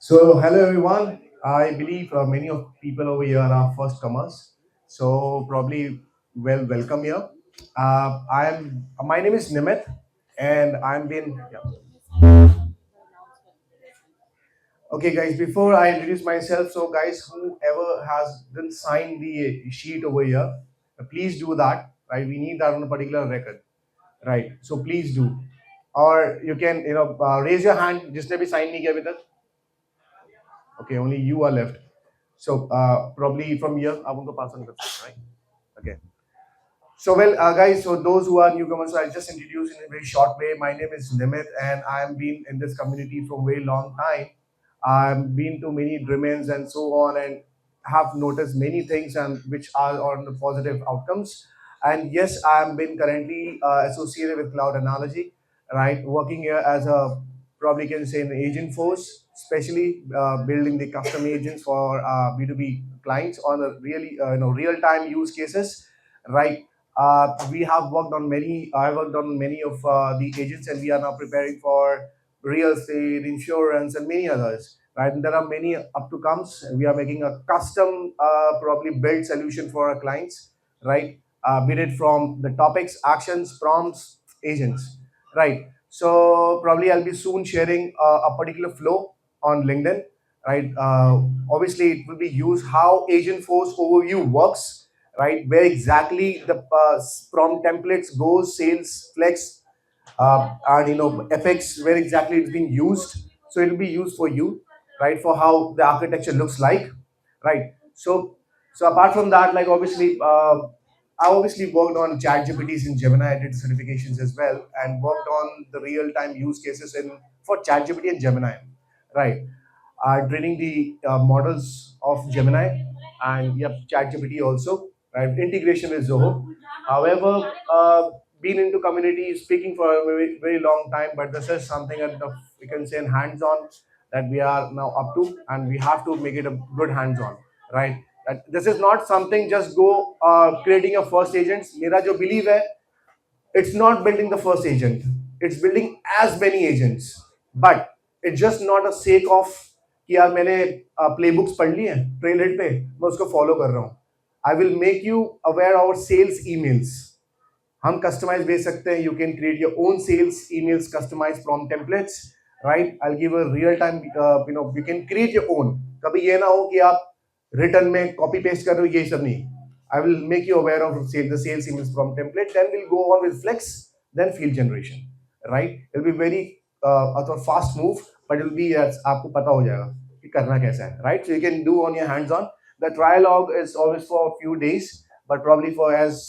So, hello everyone. I believe many of people over here are first comers. So, probably welcome here. My name is Nimit, and I'm been. Yeah. Okay, guys. Before I introduce myself, so guys, whoever has didn't sign the sheet over here, please do that. Right, we need that on a particular record. Right, so please do, or you can raise your hand. Just be sign me with it. Okay, only you are left. So probably from here, I want to pass on the right? Okay. So well, guys. So those who are newcomers, so I'll just introduce in a very short way. My name is Nimit, and I've been in this community for a very long time. I've been to many domains and so on, and have noticed many things and which are on the positive outcomes. And yes, I've been currently associated with cloud analogy, right? Working here as a probably can say an agent force, especially building the custom agents for B2B clients on a really real time use cases, right? We have worked on many. I worked on many of the agents, and we are now preparing for real estate, insurance, and many others. Right, and there are many up to comes. We are making a custom, probably built solution for our clients. Right, be it from the topics, actions, prompts, agents. Right. So probably I'll be soon sharing a particular flow on LinkedIn. Right. Obviously, it will be used how Agent Force overview works, right? Where exactly the prompt templates goes, sales, flex, and FX, where exactly it's being used. So it will be used for you, right? For how the architecture looks like, right? So apart from that, like obviously, I obviously worked on chat GPTs in Gemini. I did certifications as well, and worked on the real time use cases in for chat GPT and Gemini, right? Training the models of Gemini and yep, ChatGPT also, right? Integration with Zoho. However, been into community speaking for a very, very long time, but this is something that we can say in hands-on that we are now up to, and we have to make it a good hands-on, right? That this is not something just go creating a first agents. Mera jo believe hai, it's not building the first agent, it's building as many agents, but it's just not a sake of कि यार मैंने प्लेबुक्स पढ़ ली है trail head पे मैं उसको follow कर रहा हूँ I will make you aware our sales emails हम कस्टमाइज भेज सकते हैं you can create your own sales emails customise from templates right I give a real time you can create your own कभी ये ना हो कि आप रिटर्न में कॉपी पेस्ट कर रहे हो ये सब नहीं I will make you aware of the sales emails from template. Then we'll go on with flex, then field generation. Right? It'll be very fast move, but it'll be आपको पता हो जाएगा कि करना कैसा है. Right? So you can do on your hands-on. The trialogue is always for a few days, but probably for as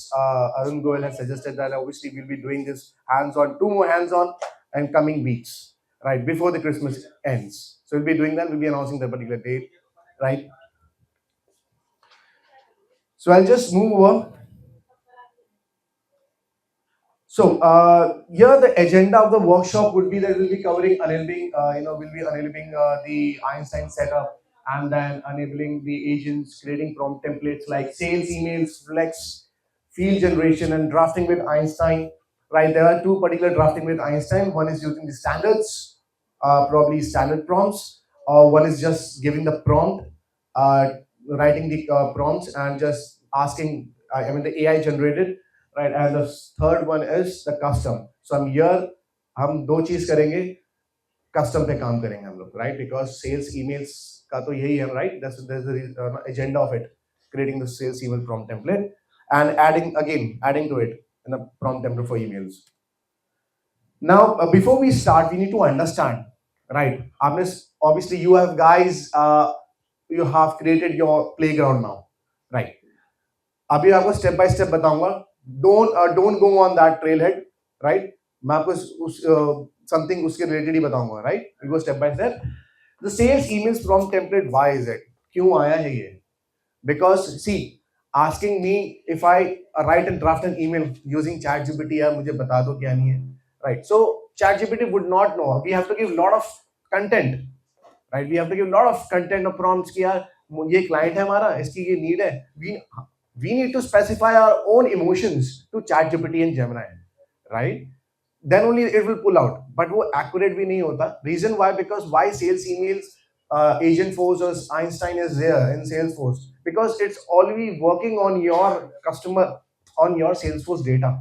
Arun Goel has suggested that obviously we'll be doing this hands-on, 2 more hands-on, and coming weeks. Right before the Christmas ends. So we'll be doing that. We'll be announcing the particular date. Right? So I'll just move over. So here the agenda of the workshop would be that we'll be covering enabling, we'll be enabling the Einstein setup and then enabling the agents, creating prompt templates like sales emails, flex, field generation, and drafting with Einstein. Right, there are 2 particular drafting with Einstein. One is using the standards, probably standard prompts, or one is just giving the prompt, writing the prompts and just asking. I mean the AI generated, right? And the third one is the custom. So हम here हम 2 चीज करेंगे custom पे काम करेंगे हम लोग, right? Because sales emails का तो यही है, right? That's the agenda of it, creating the sales email prompt template and adding to it in the prompt template for emails. Now, before we start, we need to understand, right? Obviously, you have guys, you have created your playground now, right? अभी आपको step by step बताऊंगा don't go on that trailhead, right? मैं आपको उस something उसके related ही बताऊंगा, right? We go step by step. The sales emails prompt template, why is it? क्यों आया है ये? Because see, asking me if I write and draft an email using ChatGPT यार मुझे बता दो क्या नहीं है, right? So ChatGPT would not know. We have to give lot of content, right? We have to give lot of content or prompts कि यार ये client है हमारा, इसकी ये need है. We need to specify our own emotions to ChatGPT and Gemini, right? Then only it will pull out. But वो accurate भी नहीं होता. Reason why? Because why sales emails Agentforce or Einstein is there in Salesforce? Because it's already working on your customer, on your Salesforce data.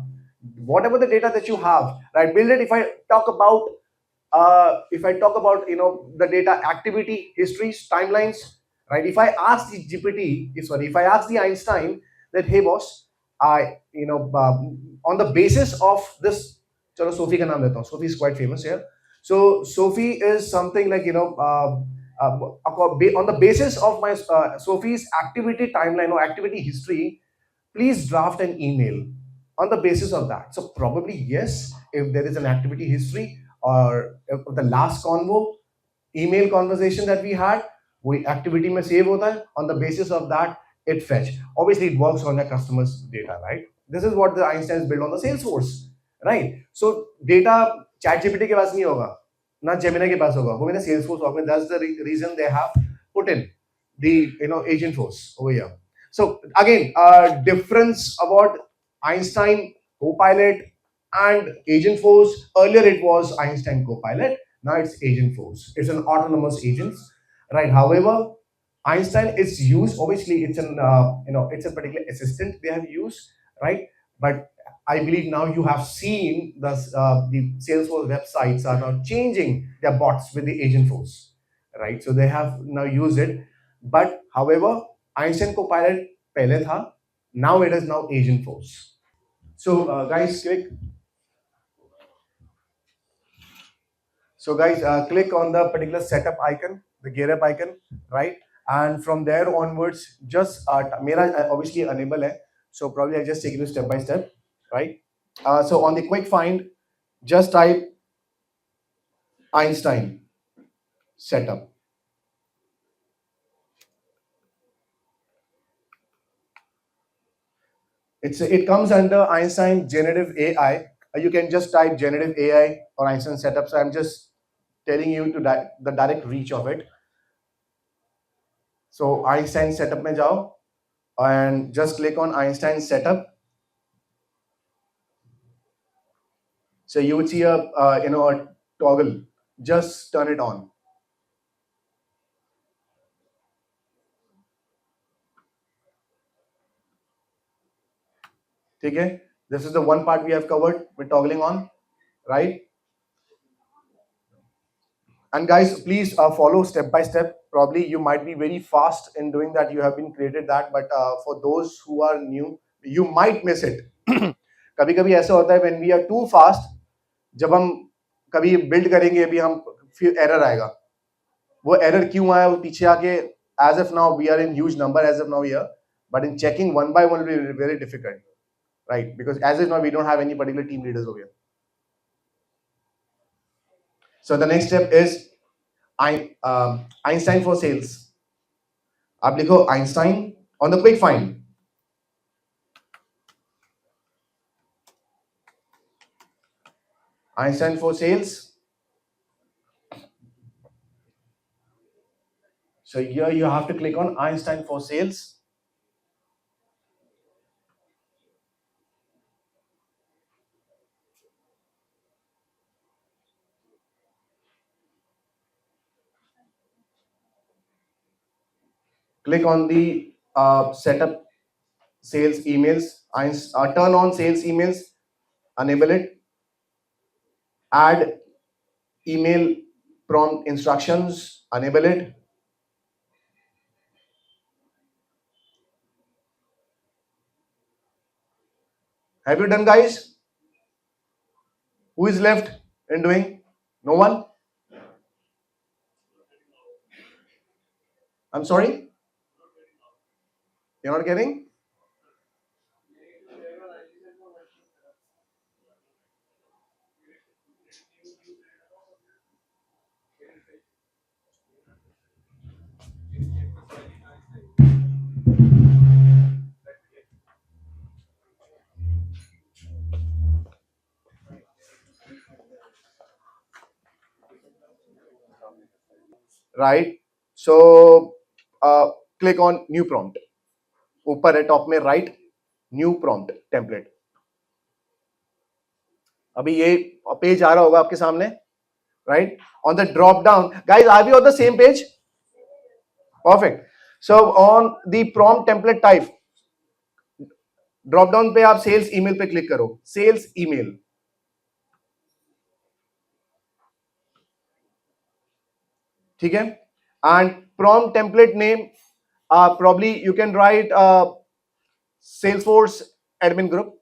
Whatever the data that you have, right? Build it. If I talk about the data activity histories timelines, right? If I ask the GPT, sorry, if I ask the Einstein that, hey boss, I on the basis of this, chalo Sophie ka naam leta hu. Sophie is quite famous here. So Sophie is something like on the basis of my Sophie's activity timeline or activity history, please draft an email on the basis of that. So probably yes, if there is an activity history or if the last convo email conversation that we had, we activity में save होता है. On the basis of that, it fetch. Obviously, it works on the customer's data, right? This is what the Einstein is built on the Salesforce, right? So data ChatGPT के पास नहीं होगा, ना Gemini के पास होगा, वो मेरे Salesforce होगा. That's the reason they have put in the Agentforce over here. So again, difference about Einstein Copilot and Agentforce. Earlier it was Einstein Copilot. Now it's Agentforce. It's an autonomous agents, right? However, Einstein is used. Obviously, it's an it's a particular assistant they have used, right? But I believe now you have seen the Salesforce websites are now changing their bots with the Agentforce, right? So they have now used it. But however, Einstein Copilot pehle tha. Now it is now Agentforce. So guys, click. So guys, click on the particular setup icon, the gear up icon, right? And from there onwards, just mera obviously enable hai. So probably I just take you step by step, right? So on the quick find, just type Einstein setup. It comes under Einstein generative AI. You can just type generative AI or Einstein setup. So I'm just telling you to the direct reach of it. So Einstein setup mein jao and just click on Einstein setup. So you would see a a toggle. Just turn it on. Okay. This is the one part we have covered with toggling on, right? And guys, please follow step by step. Probably you might be very fast in doing that. You have been created that, but for those who are new, you might miss it. कभी कभी ऐसा होता है when we are too fast, जब हम कभी build करेंगे अभी हम फिर error आएगा. वो error क्यों आया वो पीछे आके as of now we are in huge number as of now here, but in checking one by one will be very difficult, right? Because as of now we don't have any particular team leaders over here. So the next step is Einstein for sales. आप लिखो Einstein on the quick find. Einstein for sales. So here you have to click on Einstein for sales. Click on the setup sales emails. Turn on sales emails. Enable it. Add email prompt instructions. Enable it. Have you done, guys? Who is left in doing? No one? I'm sorry? You're not getting? Right? So click on new prompt. ऊपर है top में right new prompt template. अभी ये page आ रहा होगा आपके सामने, right? On the drop down, guys are we on the same page? Perfect. So on the prompt template type, drop down पे आप सेल्स ईमेल पे क्लिक करो, सेल्स ईमेल, ठीक है. And prompt template name, probably you can write Salesforce admin group.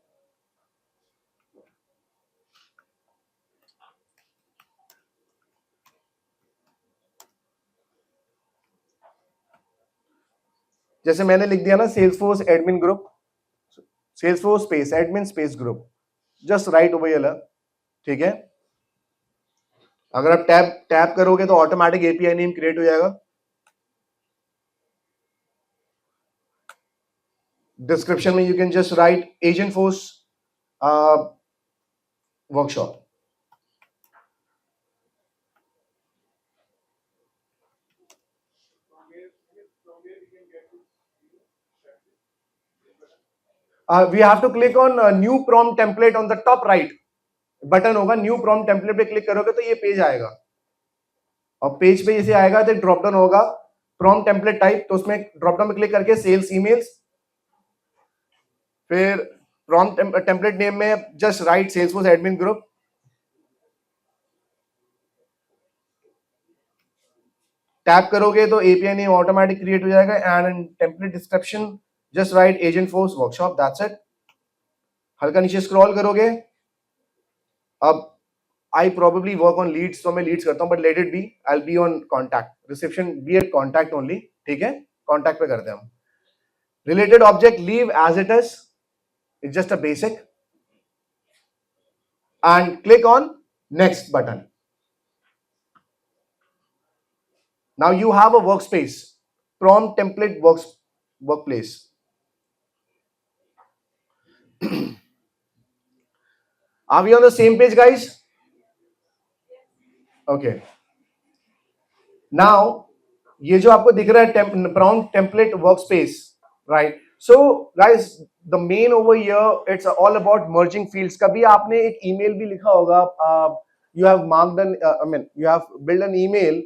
जैसे मैंने लिख दिया ना Salesforce admin group, Salesforce space admin space group, just write over here, ठीक है. अगर आप टैब टैप करोगे तो ऑटोमेटिक एपीआई नेम क्रिएट हो जाएगा. डिस्क्रिप्शन में you can just right Agentforce workshop. We have to click on new prompt template on the top right button होगा, न्यू प्रॉम्प्ट टेम्पलेट पे क्लिक करोगे तो ये पेज आएगा, और पेज पे जैसे आएगा तो ड्रॉप डाउन होगा प्रॉम्प्ट टेम्पलेट टाइप, तो उसमें ड्रॉप डाउन में क्लिक करके सेल्स ईमेल्स, फिर प्रॉम्प्ट टेम्पलेट नेम में just write Salesforce admin group, tap करोगे तो एपीआई नेम ऑटोमेटिक क्रिएट हो जाएगा. And in template description just write Agentforce workshop, that's it. हल्का नीचे स्क्रॉल करोगे. अब I probably work on leads, तो मैं लीड्स करता हूं, but let it be, I will be on contact reception, be at contact only, ठीक है. कॉन्टैक्ट पे करते हैं हम. Related object leave as it is, it's just a basic, and click on next button. Now you have a workspace, prompt template workplace. Are we on the same page, guys? Okay. Now ये जो आपको दिख रहा है prompt template workspace, right? So guys, the main over here, it's all about merging fields. कभी आपने एक email भी लिखा होगा, you have marked an you have built an email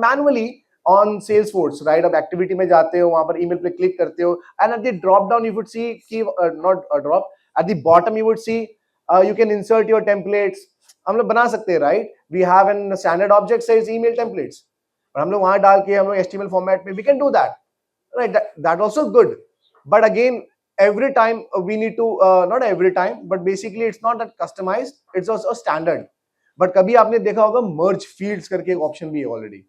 manually on Salesforce, right? अब एक्टिविटी में जाते हो, वहां पर ईमेल पे क्लिक करते हो, and at the drop down you would see कि not drop, at the bottom you would see you can insert your templates. हम लोग बना सकते हैं, right? We have an standard object says email templates, और हम लोग वहां डाल के हम लोग HTML फॉर्मेट में we can do that, right? That also good, but again every time we need to not every time, but basically it's not that customized, it's also standard. but कभी आपने देखा होगा merge fields करके एक option भी है already,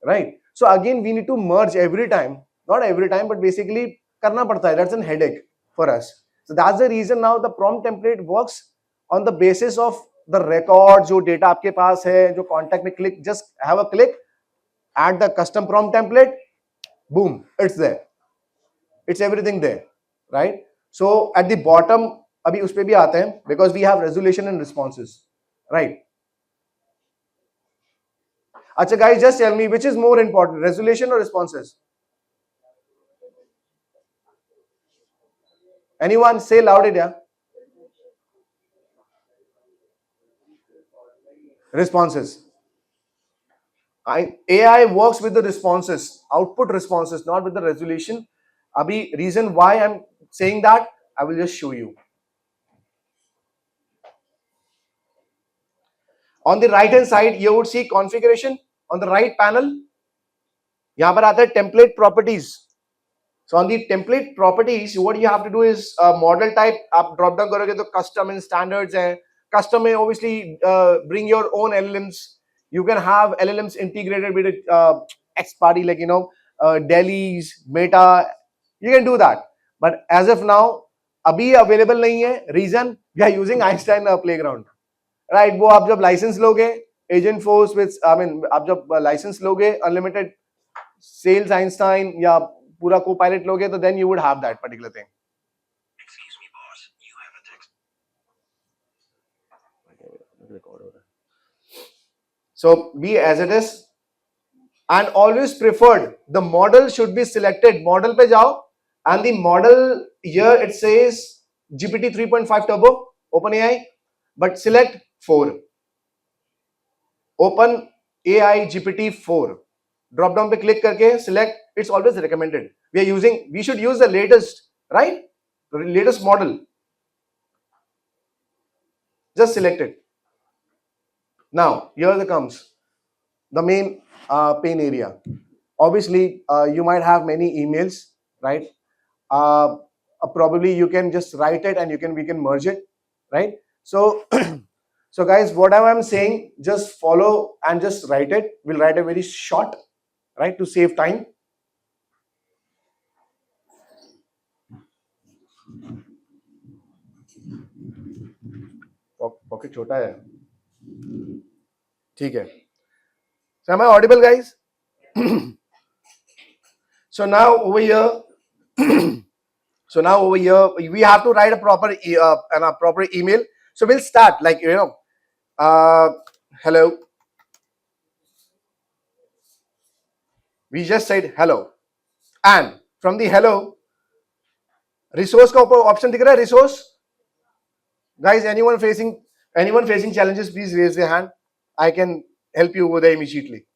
right? So again we need to merge every time, not every time, but basically करना पड़ता है, that's a headache for us. So that's the reason now the prompt template works on the basis of the record, जो data आपके पास है, जो contact में click, just have a click, add the custom prompt template, boom, it's there, it's everything there, right? So at the bottom अभी उस पे भी आते हैं, because we have resolution and responses, right? अच्छा guys, just tell me which is more important, resolution or responses? Anyone say loud it, yeah? Responses. AI works with the responses, output responses, not with the resolution. Abhi reason why I'm saying that, I will just show you. On the right hand side you would see configuration on the right panel. यहाँ पर आता है template properties. So on the template properties, what you have to do is model type. आप drop down करोगे तो custom and standards है. Custom में obviously bring your own LLMs. You can have LLMs integrated with X party, like Delhi's, Meta. You can do that. But as of now, अभी available नहीं है. Reason, we are using Einstein playground. Right? वो आप जब license लोगे, Agentforce with, आप जब license लोगे, unlimited sales Einstein या पूरा co-pilot लोगे, तो then you would have that particular thing. Excuse me, boss. You have a text. So be as it is, and always preferred. The model should be selected. Model पे जाओ, and the model here it says GPT 3.5 Turbo, OpenAI, but select 4. OpenAI GPT 4. Drop down पे click करके select. It's always recommended. We should use the latest, right? The latest model. Just select it. Now here comes the main pain area. Obviously, you might have many emails, right? Probably you can just write it and we can merge it, right? So so guys, whatever I'm saying, just follow and just write it. We'll write a very short, right, to save time. Pocket छोटा है, ठीक है. So am I audible, guys? So now over here so now over here we have to write a proper email. So we'll start like hello. We just said hello, and from the hello, resource का option दिख रहा है, resource. Guys, anyone facing challenges, please raise their hand. I can help you over there immediately.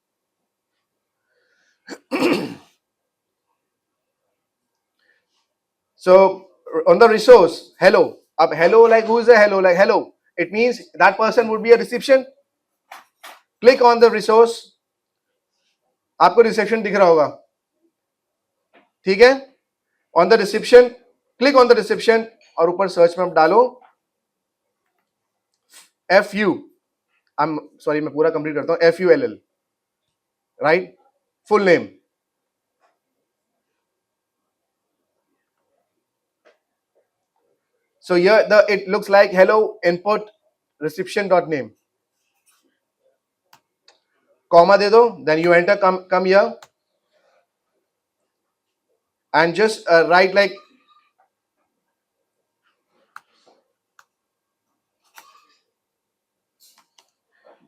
So on the resource, hello. Ab hello, like who is the hello? Like hello. It means that person would be a reception. Click on the resource. आपको reception दिख रहा होगा, ठीक है? On the reception, click on the reception और ऊपर search में आप डालो FU. I'm sorry, मैं पूरा complete करता हूँ. FULL, right? Full name. So here it looks like hello input reception.name. Comma de do, then you enter, come here and just write like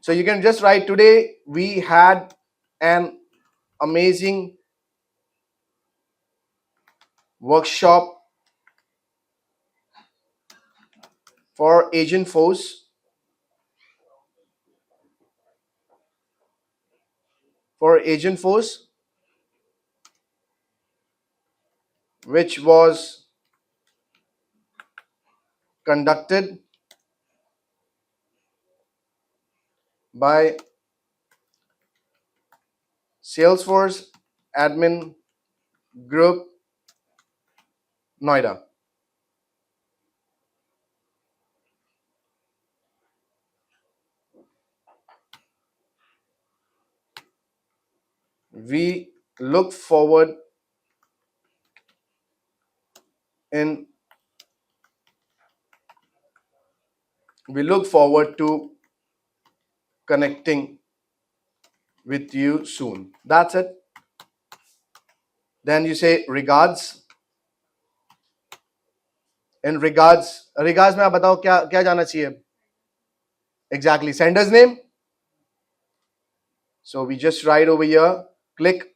so you can just write, today we had an amazing workshop for Agentforce which was conducted by Salesforce admin group Noida. We look forward to connecting with you soon. That's it. Then you say regards. In regards में आप बताओ क्या जाना चाहिए? Exactly, sender's name. So we just write over here, click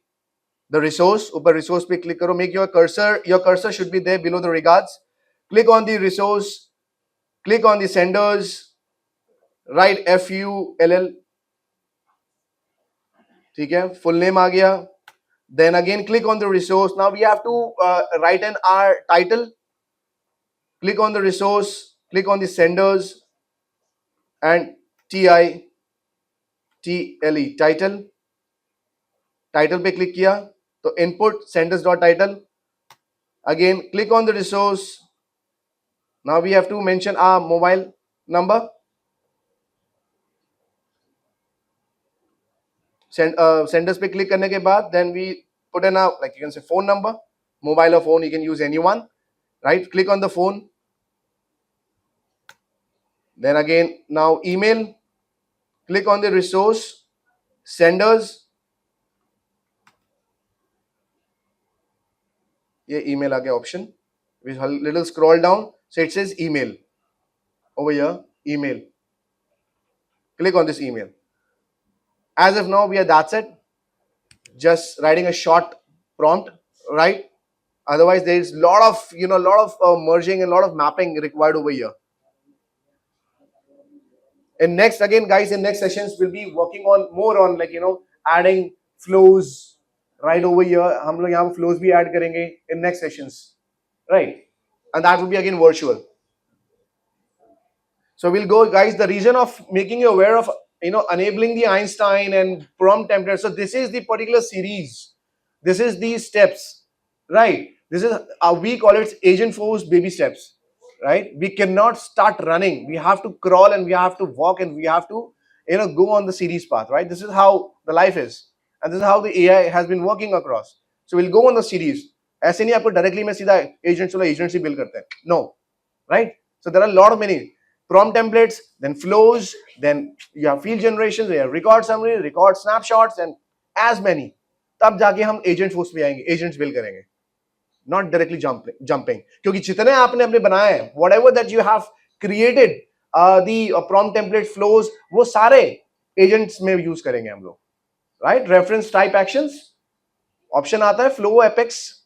the resource, ऊपर resource पे click करो, make your cursor should be there below the regards. Click on the resource, click on the senders, write FULL, ठीक है, full name आ गया. Then again click on the resource. Now we have to write our title. Click on the resource, click on the senders and TITLE, title पे click किया तो input senders.title. Again click on the resource. Now we have to mention our mobile number. Senders पे click करने के बाद then we put in a, like you can say, phone number, mobile or phone, you can use anyone, right? Click on the phone. Then again now email, click on the resource, senders, ये email आ गया option. We little scroll down, so it says email over here, email. Click on this email. As of now that's it. Just writing a short prompt, right? Otherwise there is lot of merging and lot of mapping required over here. And next, again guys, in next sessions we'll be working on more on adding flows, right over here हम लोग यहाँ flows भी add करेंगे in next sessions, right? And that would be again virtual. So we'll go, guys. The reason of making you aware of, enabling the Einstein and prompt template. So this is the particular series. This is the steps, right? This is we call it Agentforce baby steps, right? We cannot start running. We have to crawl and we have to walk and we have to, go on the series path, right? This is how the life is, and this is how the AI has been working across. So we'll go on the series. ऐसे नहीं आपको directly मैं सीधा agent चलो agent से build करते हैं. No, right? So there are a lot of many prompt templates, then flows, then you have field generations, you have record summary, record snapshots, and as many. तब जाके हम agent force पे आएंगे, agents build करेंगे, not directly jumping. क्योंकि जितने आपने अपने बनाए हैं, whatever that you have created, the prompt template flows, वो सारे agents में use करेंगे हम लोग, right? Reference type actions, option आता है flow apex,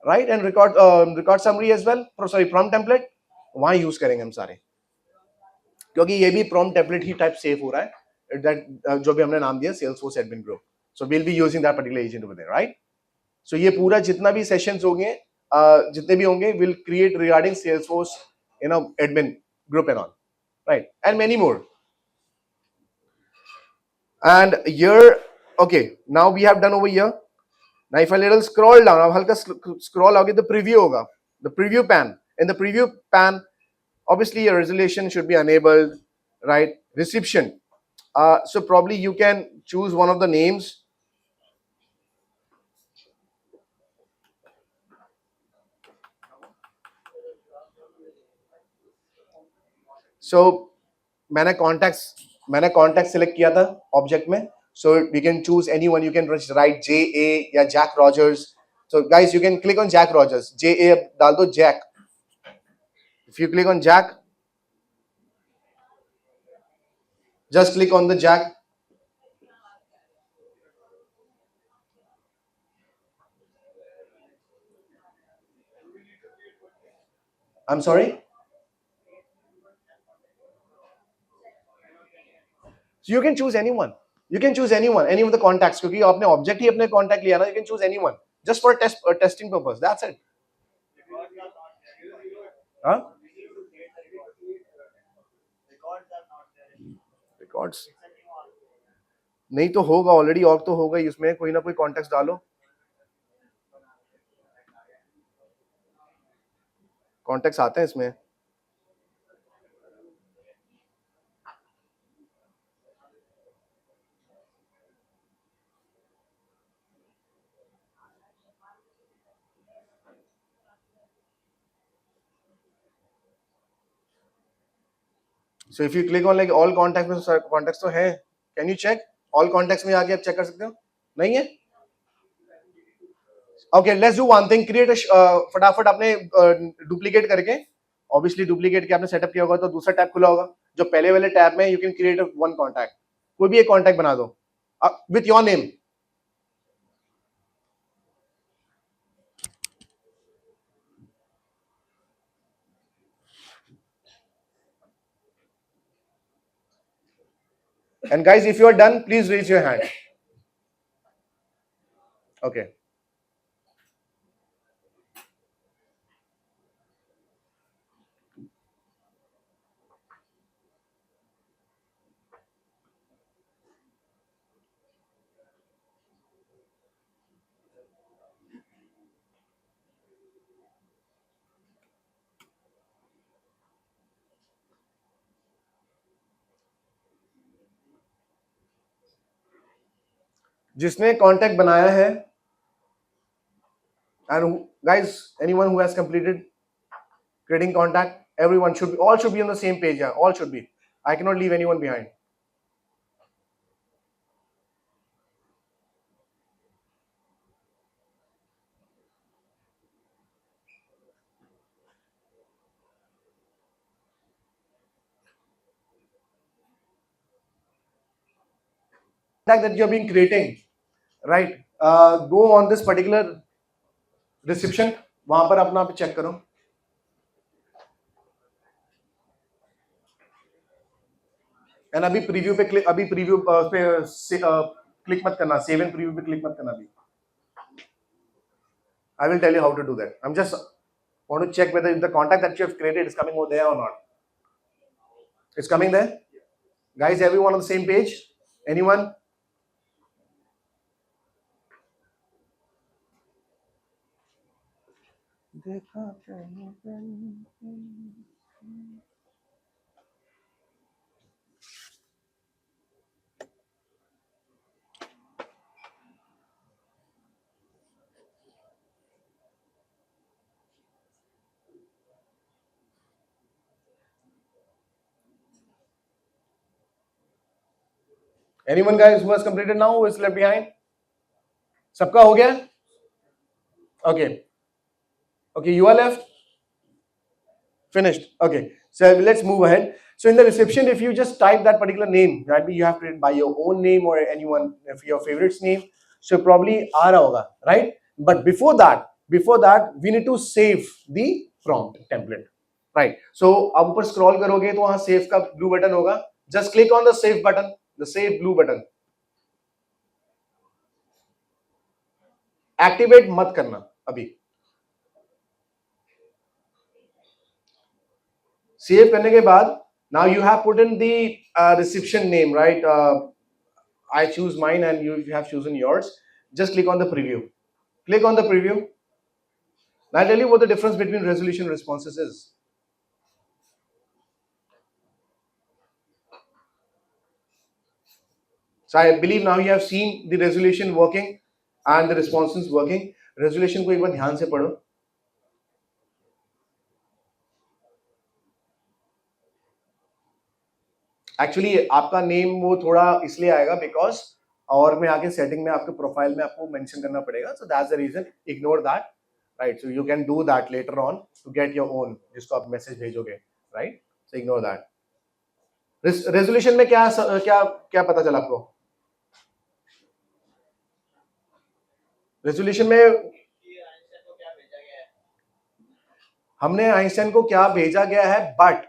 right? And record summary as well. Sorry, prompt template, वहाँ use करेंगे हम सारे. क्योंकि ये भी प्रॉम्प्ट टेम्पलेट ही टाइप सेव हो रहा है, दैट जो भी हमने नाम दिया Salesforce admin group. So we will be using that particular agent over there, right? So ये पूरा जितना भी सेशंस होंगे, जितने भी होंगे, will create regarding Salesforce admin group and all, right? And many more. And here, okay, now we have done over here. Now if I little scroll down, अब हल्का scroll आओगे तो preview होगा, the preview pan. In the preview pan, obviously your resolution should be enabled, right? Reception, so probably you can choose one of the names. So मैंने contacts select किया था object में, so we can choose anyone. You can write JA या Jack Rogers. So guys, you can click on Jack Rogers. JA डाल दो Jack. If you click on Jack, just click on the Jack. I'm sorry. So you can choose anyone. You can choose anyone, any of the contacts. क्योंकि आपने object ही अपने contact लिया ना, you can choose anyone just for testing purpose. That's it. Huh? Records नहीं तो होगा already, और तो होगा ही, इसमें कोई ना कोई कॉन्टेक्स्ट डालो. कॉन्टेक्स्ट आते हैं इसमें. So if you click on like all contacts में contacts तो है. Can you check all contacts में आके आप चेक कर सकते हो? नहीं है? Okay, let's do one thing. Create a फटाफट आपने डुप्लीकेट करके, obviously डुप्लीकेट के आपने सेटअप किया होगा तो दूसरा टैब खुला होगा. जो पहले वाले टैब में you can create one contact. कोई भी एक कॉन्टैक्ट बना दो with your name. And guys, if you are done, please raise your hand. Okay. जिसने कॉन्टैक्ट बनाया है, and guys, anyone who has completed creating contact, everyone should be, all should be on the same page. Yeah, all should be. I cannot leave anyone behind. That you're being creating, right? Go on this particular reception, वहां पर अपना check करो. And अभी preview पे click, अभी preview पे click मत करना, सेव इन प्रीव्यू पे क्लिक मत करना अभी. I will tell you how to do that. I'm just want to check whether the contact that you have created is coming over there or not. It's coming there, guys. Everyone on the same page? Anyone? Anyone, guys, who has completed now, who is left behind? सबका हो गया? Okay. Okay, you are left? Finished. Okay. So let's move ahead. So in the reception, if you just type that particular name, right? You have to by your own name or anyone, if your favorite's name. So probably आ रहा होगा, right? But before that, we need to save the prompt template, right? So आप ऊपर scroll करोगे तो वहाँ save का blue button होगा. Just click on the save button, the save blue button. Activate मत करना अभी. Save करने के बाद, now you have put in the reception name, right? I choose mine and you have chosen yours. Just click on the preview. Click on the preview. Now I'll tell you what the difference between resolution and responses is. So I believe now you have seen the resolution working and the responses working. Resolution को एक बार ध्यान से पढ़ो. Actually आपका name वो थोड़ा इसलिए आएगा because और में आके सेटिंग में आपके प्रोफाइल में आपको मेंशन करना पड़ेगा. So that's the reason. Ignore that. Right, so you can do that later on to get your own जिसको आप मैसेज भेजोगे, right? So ignore that. Resolution में क्या क्या क्या पता चला आपको? रेजोल्यूशन में हमने आइंस्टाइन को क्या भेजा गया है, बट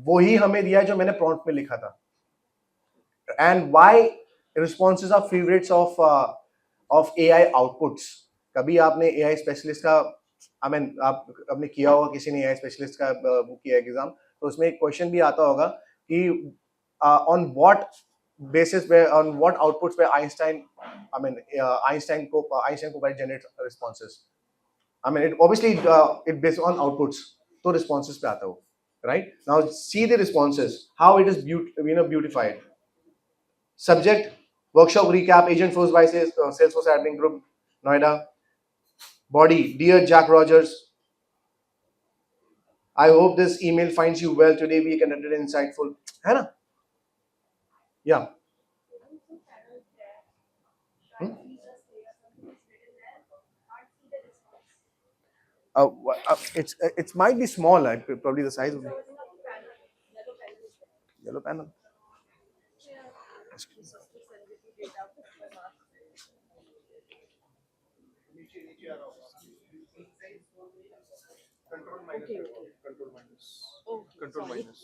वही हमें दिया है जो मैंने प्रॉम्प्ट में लिखा था. And why responses are favourites of AI outputs. कभी आपने एआई स्पेशलिस्ट का आप आपने किया होगा, किसी ने एआई स्पेशलिस्ट का वो किया एग्जाम, तो उसमें एक क्वेश्चन भी आता होगा कि on what basis where on what outputs where Einstein को generate responses. It obviously it based on outputs, तो responses पे आता हो, right? Now see the responses, how it is beautified. Subject: workshop recap, Agentforce by Salesforce admin group, Noida. Body: dear Jack Rogers, I hope this email finds you well. Today we conducted insightful, है ना? Yeah. It might be small, probably the size of the yellow panel. Control minus.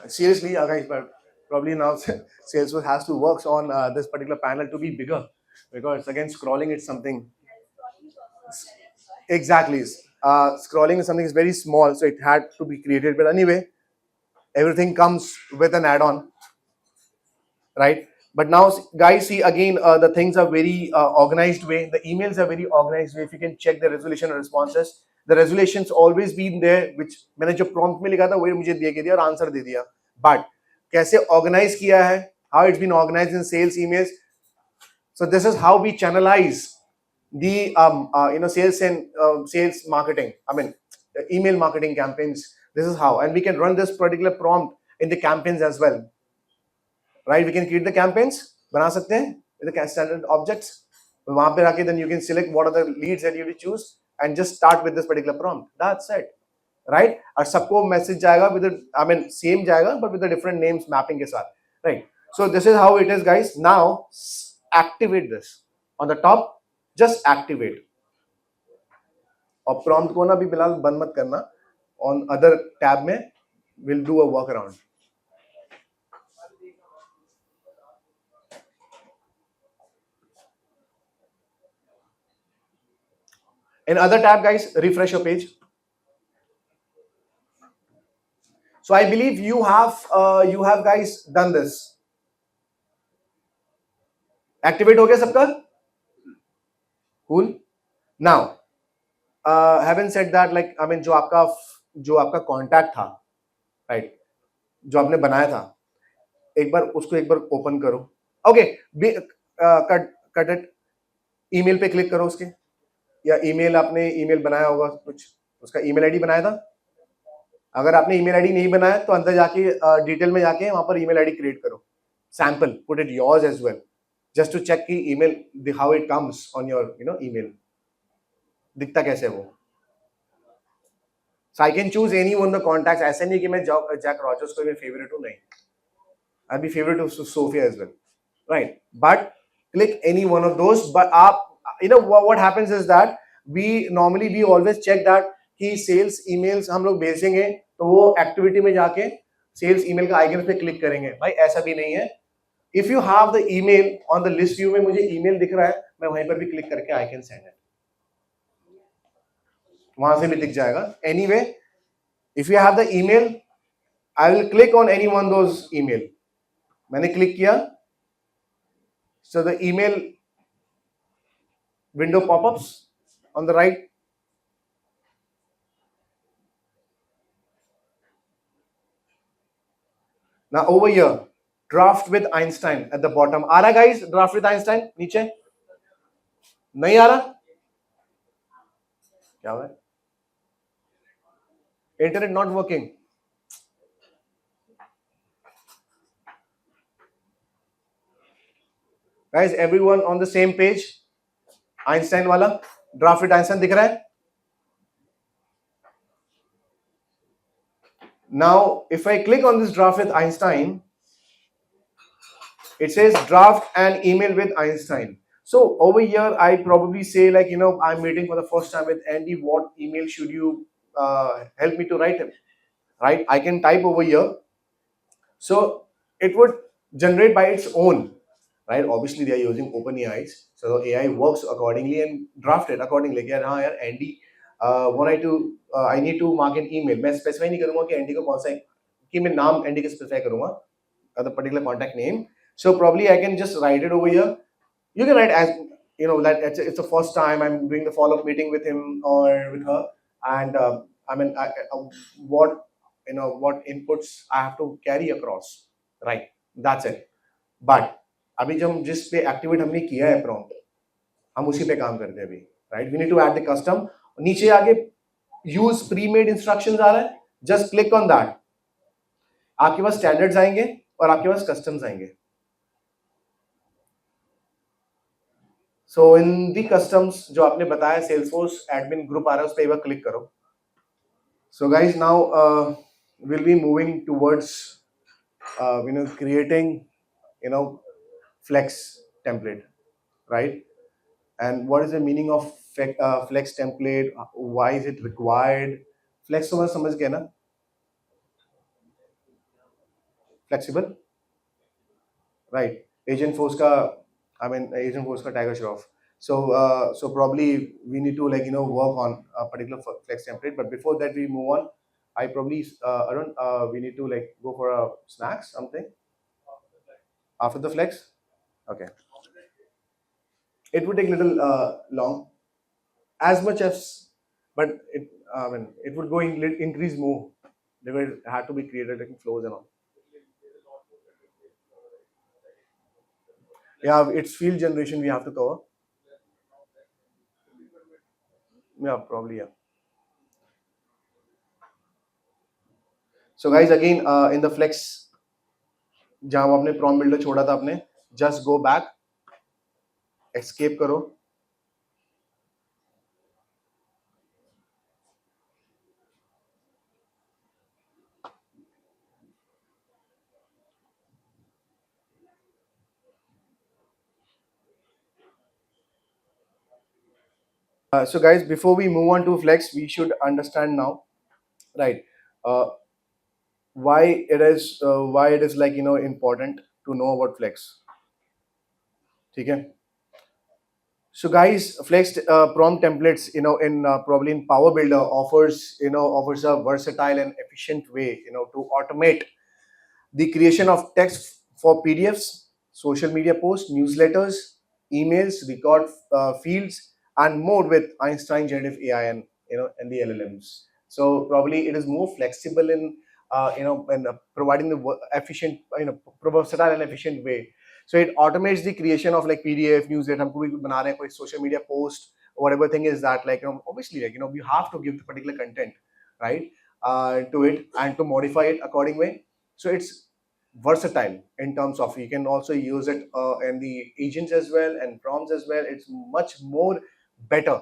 Seriously, guys, but probably now Salesforce has to work on this particular panel to be bigger, because again scrolling is something. Exactly. Scrolling is something is very small, so it had to be created. But anyway, everything comes with an add-on, right? But now, guys, see again, the things are very organized way. The emails are very organized way. If you can check the resolution and responses, the resolutions always been there, which मैंने जो prompt में लिखा था वही मुझे दे दिया और answer दे दिया. But कैसे organize किया है? How it's been organized in sales emails. So this is how we channelize the sales and sales marketing. Email marketing campaigns. This is how, and we can run this particular prompt in the campaigns as well. Right, we can create the campaigns, बना सकते हैं with the standard objects. वहाँ पे आके then you can select what are the leads that you will choose and just start with this particular prompt. That's it, right? और सबको message जाएगा with the same जाएगा but with the different names mapping के साथ, right? So this is how it is, guys. Now activate this on the top. Just activate. और prompt को ना भी फिलहाल बंद मत करना. On other tab में we'll do a workaround. In other tab, guys, refresh your page. So I believe you have guys done this. Activate हो गया सबका? Cool. Now, having said that, like I mean, जो आपका contact था, right? जो आपने बनाया था, एक बार उसको एक बार open करो. Okay, cut it. ईमेल पे क्लिक करो उसके, या ईमेल आपने ईमेल बनाया होगा कुछ, उसका ईमेल आईडी बनाया था. अगर आपने ईमेल आईडी नहीं बनाया तो अंदर जाके डिटेल में जाके वहां पर ईमेल आईडी क्रिएट करो. Sample, put it yours as well, just to check की email how it comes on your email, दिखता कैसे वो. So I can choose any one the contacts. ऐसे नहीं कि मैं जैक रॉजर्स को मैं फेवरेट हूं, नहीं. I be favourite of Sophia as well, right. But click any one of those. But आप what happens is that we normally we always check that कि सेल्स ईमेल्स हम लोग भेजेंगे तो वो एक्टिविटी में जाके सेल्स ईमेल का आइकन पे क्लिक करेंगे. भाई ऐसा भी नहीं है. If you have the email on the list view में, मुझे ईमेल दिख रहा है, मैं वहीं पर भी क्लिक करके आई कैन सेंड इट, वहां से भी दिख जाएगा. Anyway, if you have the email, I will click on any one those email. मैंने क्लिक किया, so the email window pop-ups on the right. Now over here, draft with Einstein at the bottom. आ रहा guys, draft with Einstein नीचे? नहीं आ रहा? क्या हुआ? Internet not working. Guys, everyone on the same page? Einstein वाला draft with Einstein दिख रहा है? Now, if I click on this draft with Einstein, it says draft an email with Einstein. So over here, I probably say like, I'm meeting for the first time with Andy. What email should you help me to write him? Right? I can type over here. So it would generate by its own. Right? Obviously, they are using OpenAIs. So the AI works accordingly and draft it accordingly. Yeah, yaar, Andy, I need to mark an email. मैं specify नहीं करूँगा कि Andy को कौन सा, कि मैं नाम Andy का specify करूँगा, the particular contact name. So probably I can just write it over here. You can write as that it's the first time I'm doing the follow-up meeting with him or with her, and what inputs I have to carry across. Right, that's it. But अभी जब हम जिस पे activate हमने किया है prompt, हम उसी पे काम करते हैं अभी. Right, we need to add the custom. नीचे आगे यूज प्री मेड इंस्ट्रक्शंस आ रहा है, जस्ट क्लिक ऑन दैट. आपके पास स्टैंडर्ड्स आएंगे और आपके पास कस्टम्स आएंगे. सो इन दी कस्टम्स जो आपने बताया, सेल्सफोर्स एडमिन ग्रुप आ रहा है, उस पर एक बार क्लिक करो. So guys, now will be moving towards creating flex template, right? And what is the meaning of flex template? Why is it required? Flex तो मैं समझ गया ना, flexible, right? Agentforce का, Agentforce का Tiger Shroff. So probably we need to work on a particular flex template. But before that we move on, I probably we need to go for a snacks, something after the flex. Okay. It would take a little long, as much as, but it would go increase more. They were had to be created like flows and all. Yeah, it's field generation we have to cover. Yeah, probably, yeah. So guys, again in the flex, जहाँ आपने prompt builder छोड़ा था आपने, just go back, escape करो. So guys, before we move on to flex, we should understand now, right? Why it is important to know about flex. ठीक है? So guys, Flex prompt templates, in probably in Power Builder offers a versatile and efficient way, to automate the creation of text for PDFs, social media posts, newsletters, emails, record fields, and more with Einstein generative AI and the LLMs. So probably it is more flexible in and providing the efficient, versatile and efficient way. So it automates the creation of like PDF, newsletter. हमको भी बना रहे हैं कोई social media post, whatever thing is that, like, obviously, like, you have to give the particular content, right, to it, and to modify it according way. So it's versatile in terms of you can also use it in the agents as well and prompts as well. It's much more better.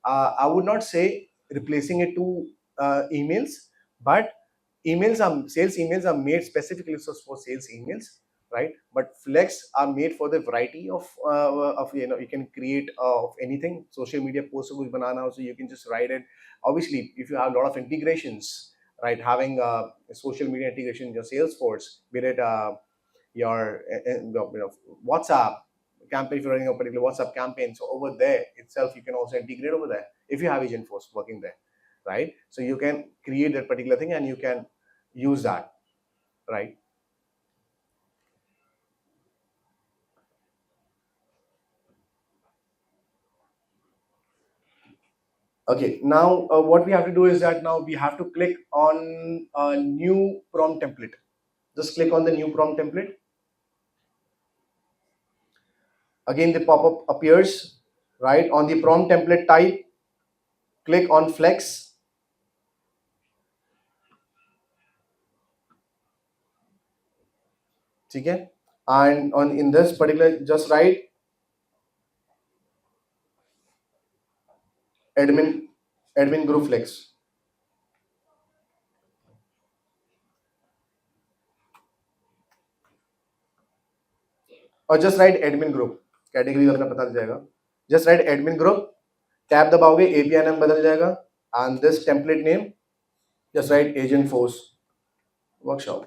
I would not say replacing it to emails, but sales emails are made specifically for sales emails, right? But Flex are made for the variety of you can create of anything. Social media posts kuch banana ho, so you can just write it. Obviously, if you have a lot of integrations, right, having social media integration in your Salesforce, be it your WhatsApp campaign, if you're running a particular WhatsApp campaign, so over there itself you can also integrate over there if you have Agentforce working there, right? So you can create that particular thing and you can use that, right? Okay, now what we have to do is that now we have to click on a new prompt template. Just click on the new prompt template. Again, the pop-up appears, right? On the prompt template type, click on Flex. Okay? And in this particular, just write admin admin group Flex, or just write admin group. Category अपना पता चल जाएगा. Just write admin group. Tab दबाओगे API नाम बदल जाएगा. And this template name, just write Agentforce Workshop.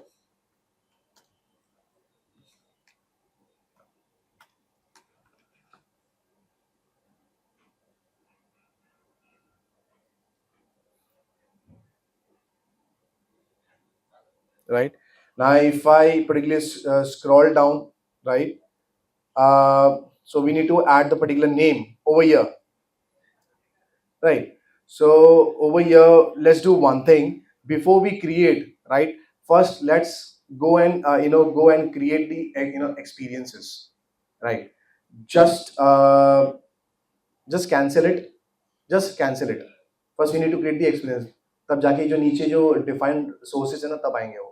Right now, if I particularly scroll down, right, so we need to add the particular name over here, right? So over here, let's do one thing before we create, right? First, let's go and go and create the experiences, right? Just just cancel it. Just cancel it. First, we need to create the experience. तब जाके जो नीचे जो defined sources है ना, तब आएंगे वो.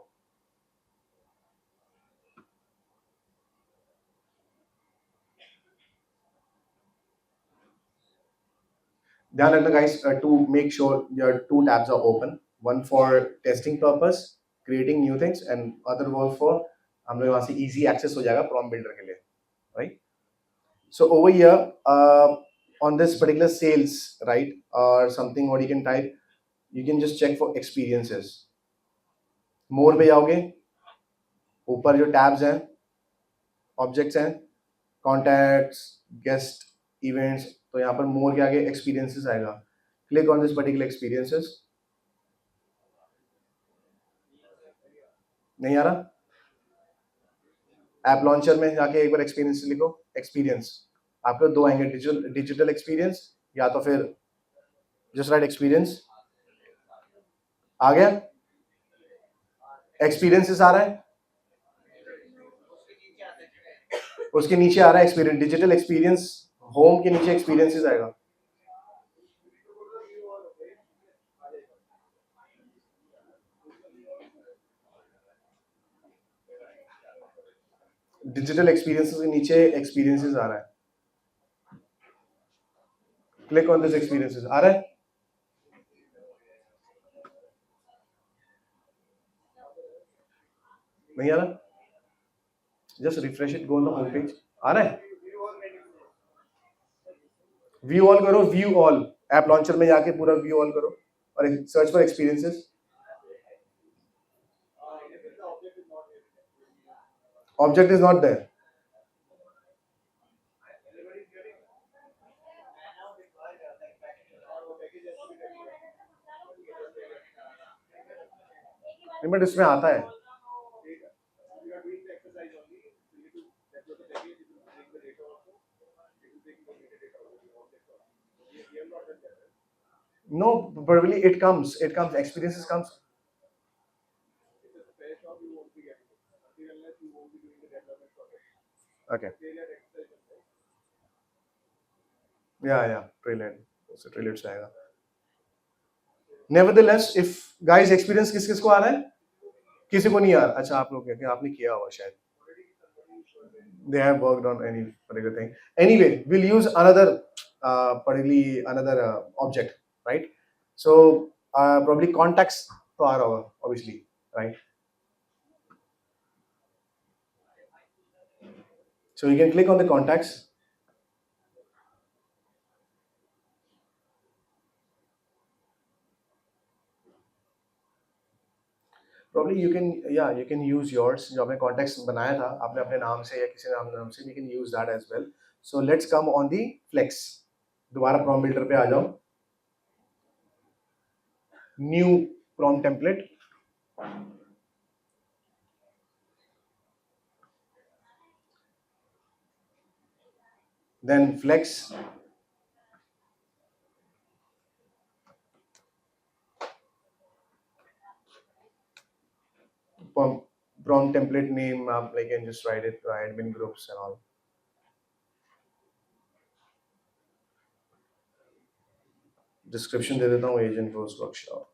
ध्यान रखना guys, to make sure your two tabs are open. One for testing purpose, creating new things, and other one for हम लोग वहाँ से easy access हो जाएगा prompt builder के लिए, right? So over here, on this particular sales, right, or something, what you can type, you can just check for experiences. More पे जाओगे, ऊपर जो tabs हैं, objects हैं, contacts, guest, events, तो यहाँ पर more के आगे experiences आएगा. Click on this particular experiences. नहीं आ रहा? ऐप लॉन्चर में जाके एक बार एक्सपीरियंस लिखो. एक्सपीरियंस आपको दो आएंगे, डिजिटल एक्सपीरियंस या तो फिर जस्ट राइट एक्सपीरियंस. आ गया? एक्सपीरियंसेस आ रहा है, उसके नीचे आ रहा है एक्सपीरियंस, डिजिटल एक्सपीरियंस. होम के नीचे एक्सपीरियंसेस आएगा. डिजिटल एक्सपीरियंसेस के नीचे एक्सपीरियंसेस आ रहा है. Click on this experiences. आ रहा है? नहीं आ रहा? Just refresh it, go on the home page. आ रहा है? व्यू ऑल करो, व्यू ऑल. ऐप लॉन्चर में जाके पूरा व्यू ऑल करो और search for experiences. Object is not there. But इसमें आता है no, probably it comes experiences comes. Okay. Yeah, trailhead. So trailhead से आएगा. Nevertheless, if guys experience किस किस को आ रहा है? किसी को नहीं आ रहा. अच्छा आप लोग क्या आपने किया होगा शायद. They have worked on any particular thing. Anyway, we'll use another particularly another object, right? So probably contacts to our obviously, right? So you can click on the contacts. Probably you can use yours जो आपने contacts बनाया था आपने अपने नाम से या किसी नाम से you can use that as well. So let's come on the flex. दोबारा prompt builder पे आ जाओ. New prompt template. Then flex. Prompt template name like you can just write it admin groups and all. Description दे देता हूँ Agentforce Workshop.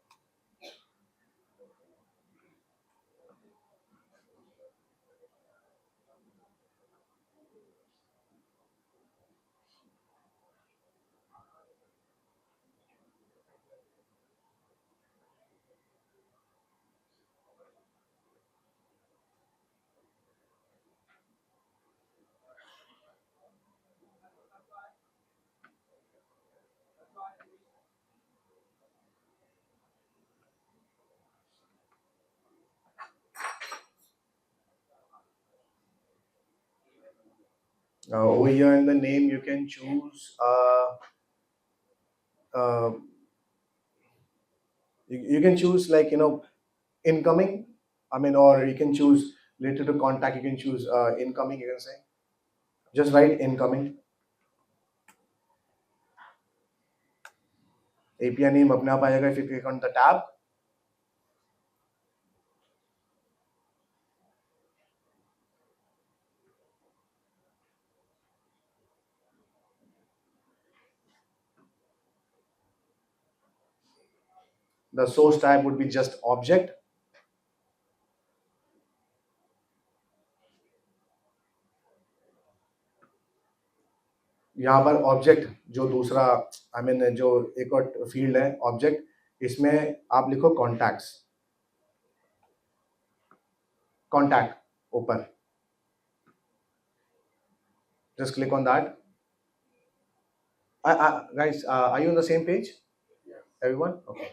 Over here in the name you can choose you can choose like incoming. I mean, or you can choose related to contact. You can choose incoming. You can say just write incoming. API name अपने आप आएगा if you click on the tab. The source type would be just object. यहाँ पर object जो दूसरा I mean जो एक और फील्ड है ऑब्जेक्ट इसमें आप लिखो कॉन्टैक्ट्स कॉन्टैक्ट ऊपर just click on that. Guys, are you on the same page? Yes. Everyone? Okay.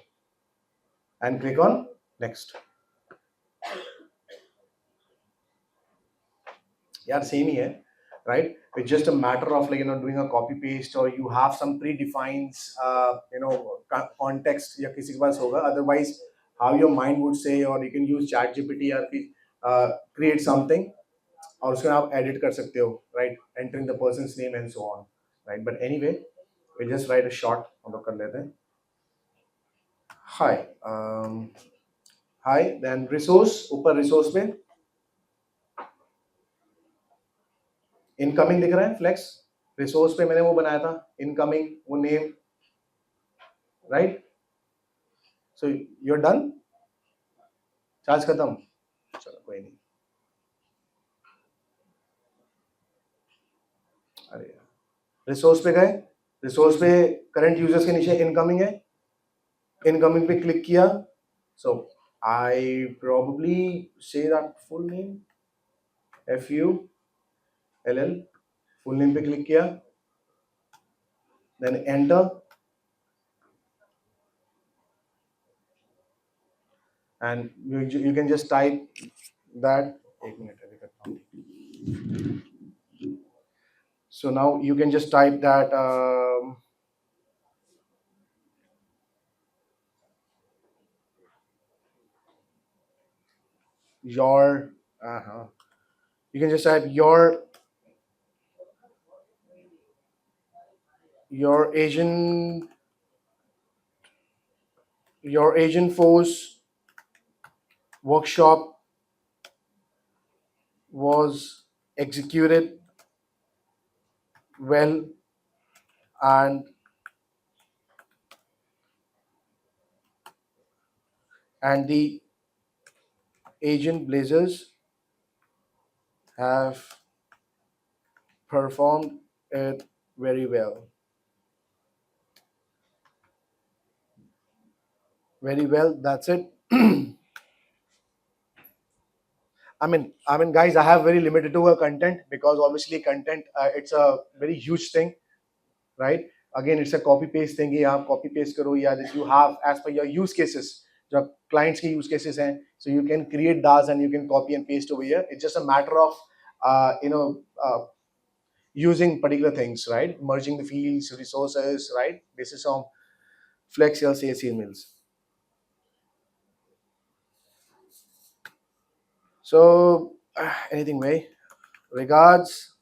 And click on next. Yeah, same here, right? It's just a matter of like doing a copy paste or you have some predefined context या किसी के पास होगा. Otherwise, how your mind would say, or you can use ChatGPT or create something और उसमें आप edit कर सकते हो, right? Entering the person's name and so on, right? But anyway, we just write a short हम लोग कर लेते हैं. Hi, then resource ऊपर resource में इनकमिंग दिख रहा है फ्लेक्स रिसोर्स पे मैंने वो बनाया था इनकमिंग वो name right so you are done charge खत्म चलो कोई नहीं अरे रिसोर्स पे गए रिसोर्स पे करंट यूजर्स के नीचे इनकमिंग है इनकमिंग पे क्लिक किया so I probably say that full name FULL full name पे क्लिक किया then enter and you can just type that एक मिनट अभी करता हूँ so now you can just type that your you can just type your agent your Agentforce workshop was executed well, and the agent blazers have performed it very well. Very well. That's it. Guys, I have very limited to content because obviously content it's a very huge thing, right? Again, it's a copy paste thing. You have copy paste karo ya that you have as per your use cases. जो clients के use cases हैं, so you can create DAS and you can copy and paste over here. It's just a matter of using particular things, right? Merging the fields, resources, right? This is on Flex your sales emails. So anything way. Regards,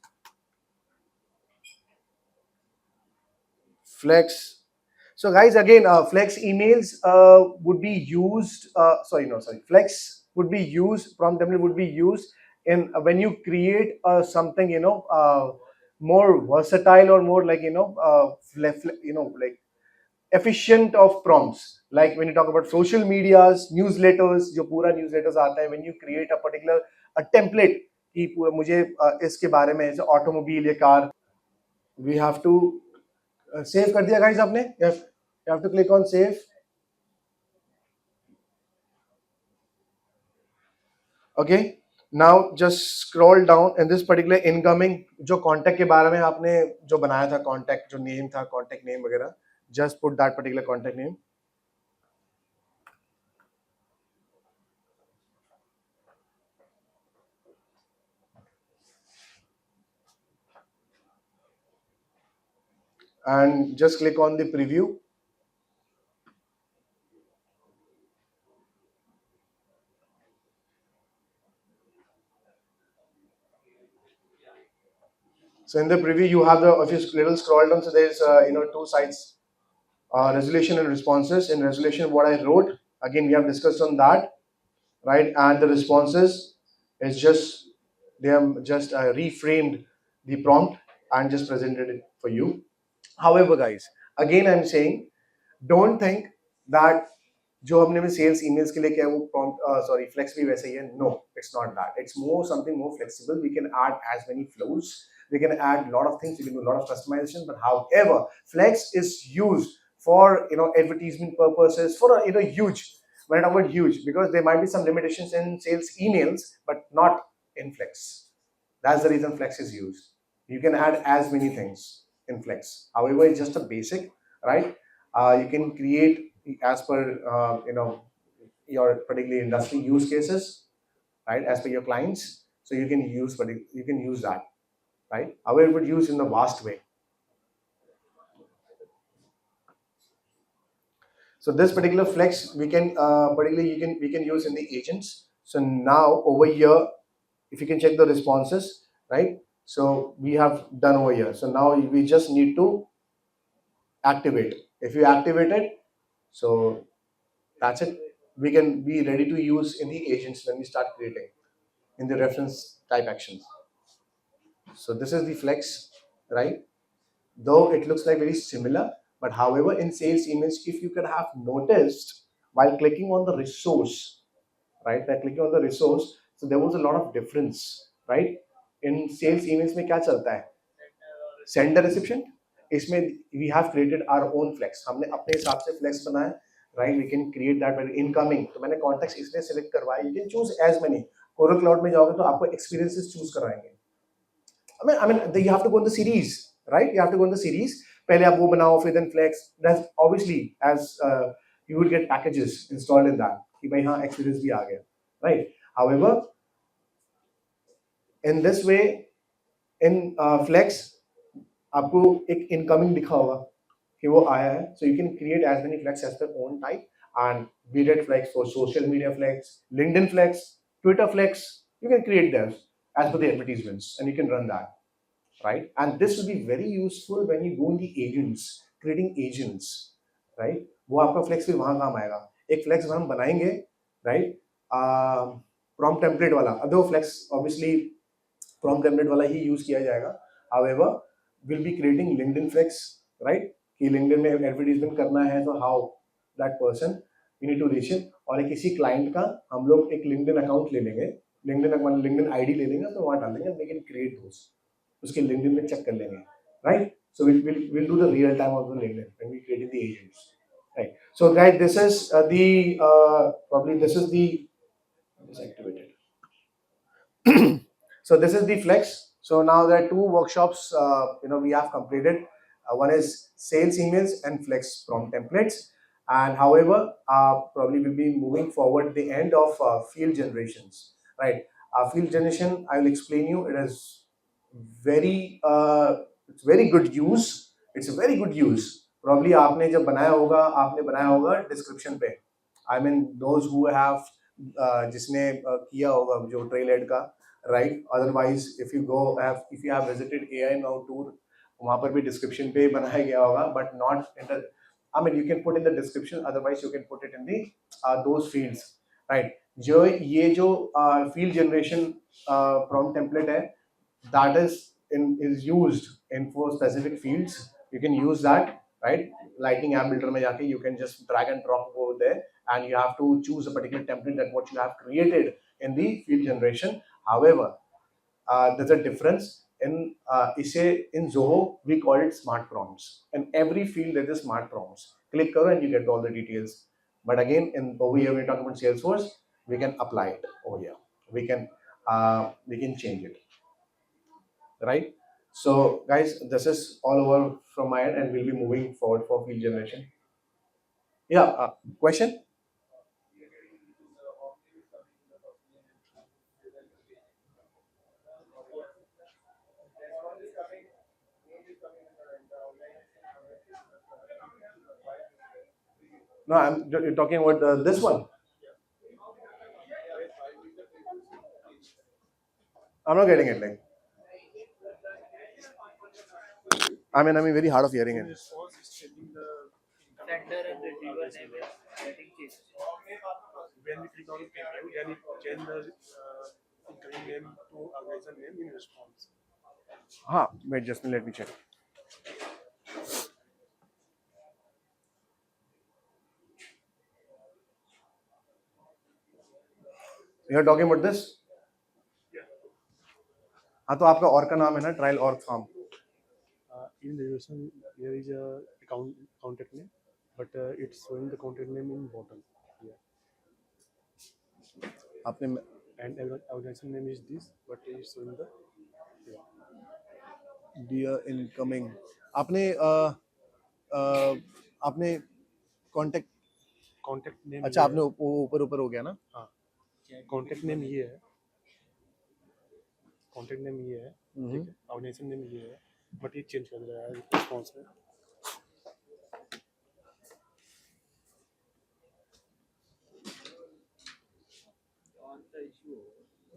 Flex. So guys, again, Flex emails would be used. Flex would be used. Prompt template would be used in when you create something, more versatile or more like like efficient of prompts. Like when you talk about social medias, newsletters, जो पूरा newsletters आता है, when you create a particular a template कि पूरा मुझे इसके बारे में जैसे ऑटोमोबाइल या car, we have to save कर दिया guys आपने, you have to click on save. Okay, now just scroll down in this particular incoming जो contact के बारे में आपने जो बनाया था, contact जो name था, contact name वगैरह, just put that particular contact name. And just click on the preview. So in the preview, you have the, if you little scroll down, so there's two sides, resolution and responses. In resolution, what I wrote, again we have discussed on that, right? And the responses is just they have just reframed the prompt and just presented it for you. However, guys, again I'm saying, don't think that जो हमने में sales emails के लिए क्या वो prompt flex भी वैसे ही है. No, it's not that. It's more something more flexible. We can add as many फ्लोws, we can add a lot of things, we can do a lot of customization. But however, flex is used for advertisement purposes, for huge, when I talk about huge, because there might be some limitations in sales emails but not in flex. That's the reason flex is used. You can add as many things in flex. However, it's just a basic, right? You can create as per your particular industry use cases, right, as per your clients. So you can use that, right? However, it would use in the vast way. So this particular flex we can particularly we can use in the agents. So now over here, if you can check the responses, right? So we have done over here. So now we just need to activate. If you activate it, so that's it. We can be ready to use in the agents when we start creating in the reference type actions. So this is the flex, right? Though it looks like very similar, but however, in sales emails, if you could have noticed while clicking on the resource, right? By clicking on the resource, so there was a lot of difference, right? In sales emails में क्या चलता है? Sender recipient. इसमें we have created our own flex. हमने अपने हिसाब से flex बनाया, right? We can create that by incoming. तो मैंने contacts इसलिए select करवाया. You can choose as many. Oracle Cloud में जाओगे तो आपको experiences choose कराएंगे. You have to go in the series, right? You have to go in the series. पहले आप वो बनाओ, फिर then flex. That's obviously as you will get packages installed in that. कि भाई हाँ experience भी आ गया, right? However, in this way, in flex, आपको एक incoming दिखा होगा कि वो आया है. So you can create as many flex as per own type, and be it flex for social media flex, LinkedIn flex, Twitter Flex, you can create those as per the advertisements and you can run that, right? And this will be very useful when you go in the agents, creating agents, right? वो आपका flex भी वहाँ काम आएगा. एक flex हम बनाएंगे, right? Prompt template वाला. अब flex obviously prompt template वाला ही use किया जाएगा. However, we'll be creating LinkedIn flex, right? कि LinkedIn में advertisement करना है तो how that person you need to reach him. और एक किसी client का हम लोग एक LinkedIn account ले लेंगे, LinkedIn ID ले लेंगे तो वहाँ डाल देंगे. We can create those. उसके LinkedIn में check कर लेंगे, right? So we'll do the real time of the LinkedIn when we create the agents, right? So guys, this is probably this is the activated. So this is the flex. So now there are two workshops we have completed. One is sales emails and flex prompt templates. And however, probably we'll be moving forward the end of field generations, right? Field generation, I will explain you. It is very it's very good use. It's a very good use. Probably आपने जब बनाया होगा description पे. I mean those who have जिसने किया होगा जो trail head का, right? Otherwise if you have visited AI Now tour, वहाँ पर भी description पे बनाया गया होगा, but not in the, I mean you can put in the description, otherwise you can put it in the those fields, right? ये जो field generation prompt template है, that is used in for specific fields. You can use that, right? Lightning app builder में जाके you can just drag and drop over there, and you have to choose a particular template that what you have created in the field generation. However, there's a difference in in Zoho we call it smart prompts. In every field there is smart prompts. Click करो and you get all the details. But again, over here we talk about Salesforce, we can apply it over here. We can change it, right? So guys, this is all over from my end, and we'll be moving forward for field generation. Yeah, question? No, you're talking about this one. I'm not getting it. Like, I mean, very hard of hearing it. Sender and receiver name is getting changed. When we click on payment, then it change the incoming name to organization name in response. Wait, just let me check. You're talking about this? हाँ, तो आपका और का नाम है ना, trial और form. In the relation, there is a contact name, but it's showing the contact name in bottom here. आपने And organization name is this, but it's showing the dear incoming. आपने contact name. अच्छा, आपने ऊपर हो गया ना? हाँ, contact name ये है. Contact name ये है, ठीक है. Organization name ये है, but ये change कर रहा है response में.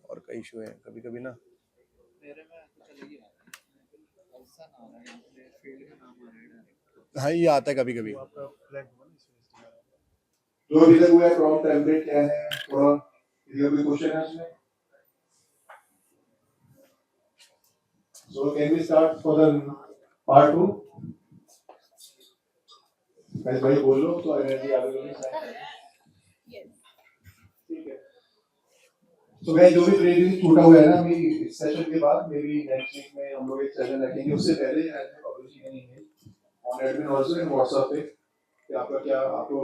और का इशू है कभी कभी ना. मेरे में चलेगी ऐसा ना आ रहा है, फील्ड का नाम आ रहा है. हाँ, ये आता है कभी कभी. आपका flag हुआ ना इसमें. जो अभी तक हुआ है प्रॉम्प्ट टेम्पलेट क्या है, थोड़ा इधर कोई क्वेश्चन है इसमें? So can we start for the part 2? guys भाई बोलो तो एनर्जी आ गई है. Yes. ठीक है. तो गाइस जो भी ट्रेनिंग छूटा हुआ है ना, अभी इस सेशन के बाद मे बी नेक्स्ट वीक में हम लोग एक सेशन रखेंगे. उससे पहले आज मैं पब्लिश करेंगे on admin also in WhatsApp पे कि आपका क्या, आपको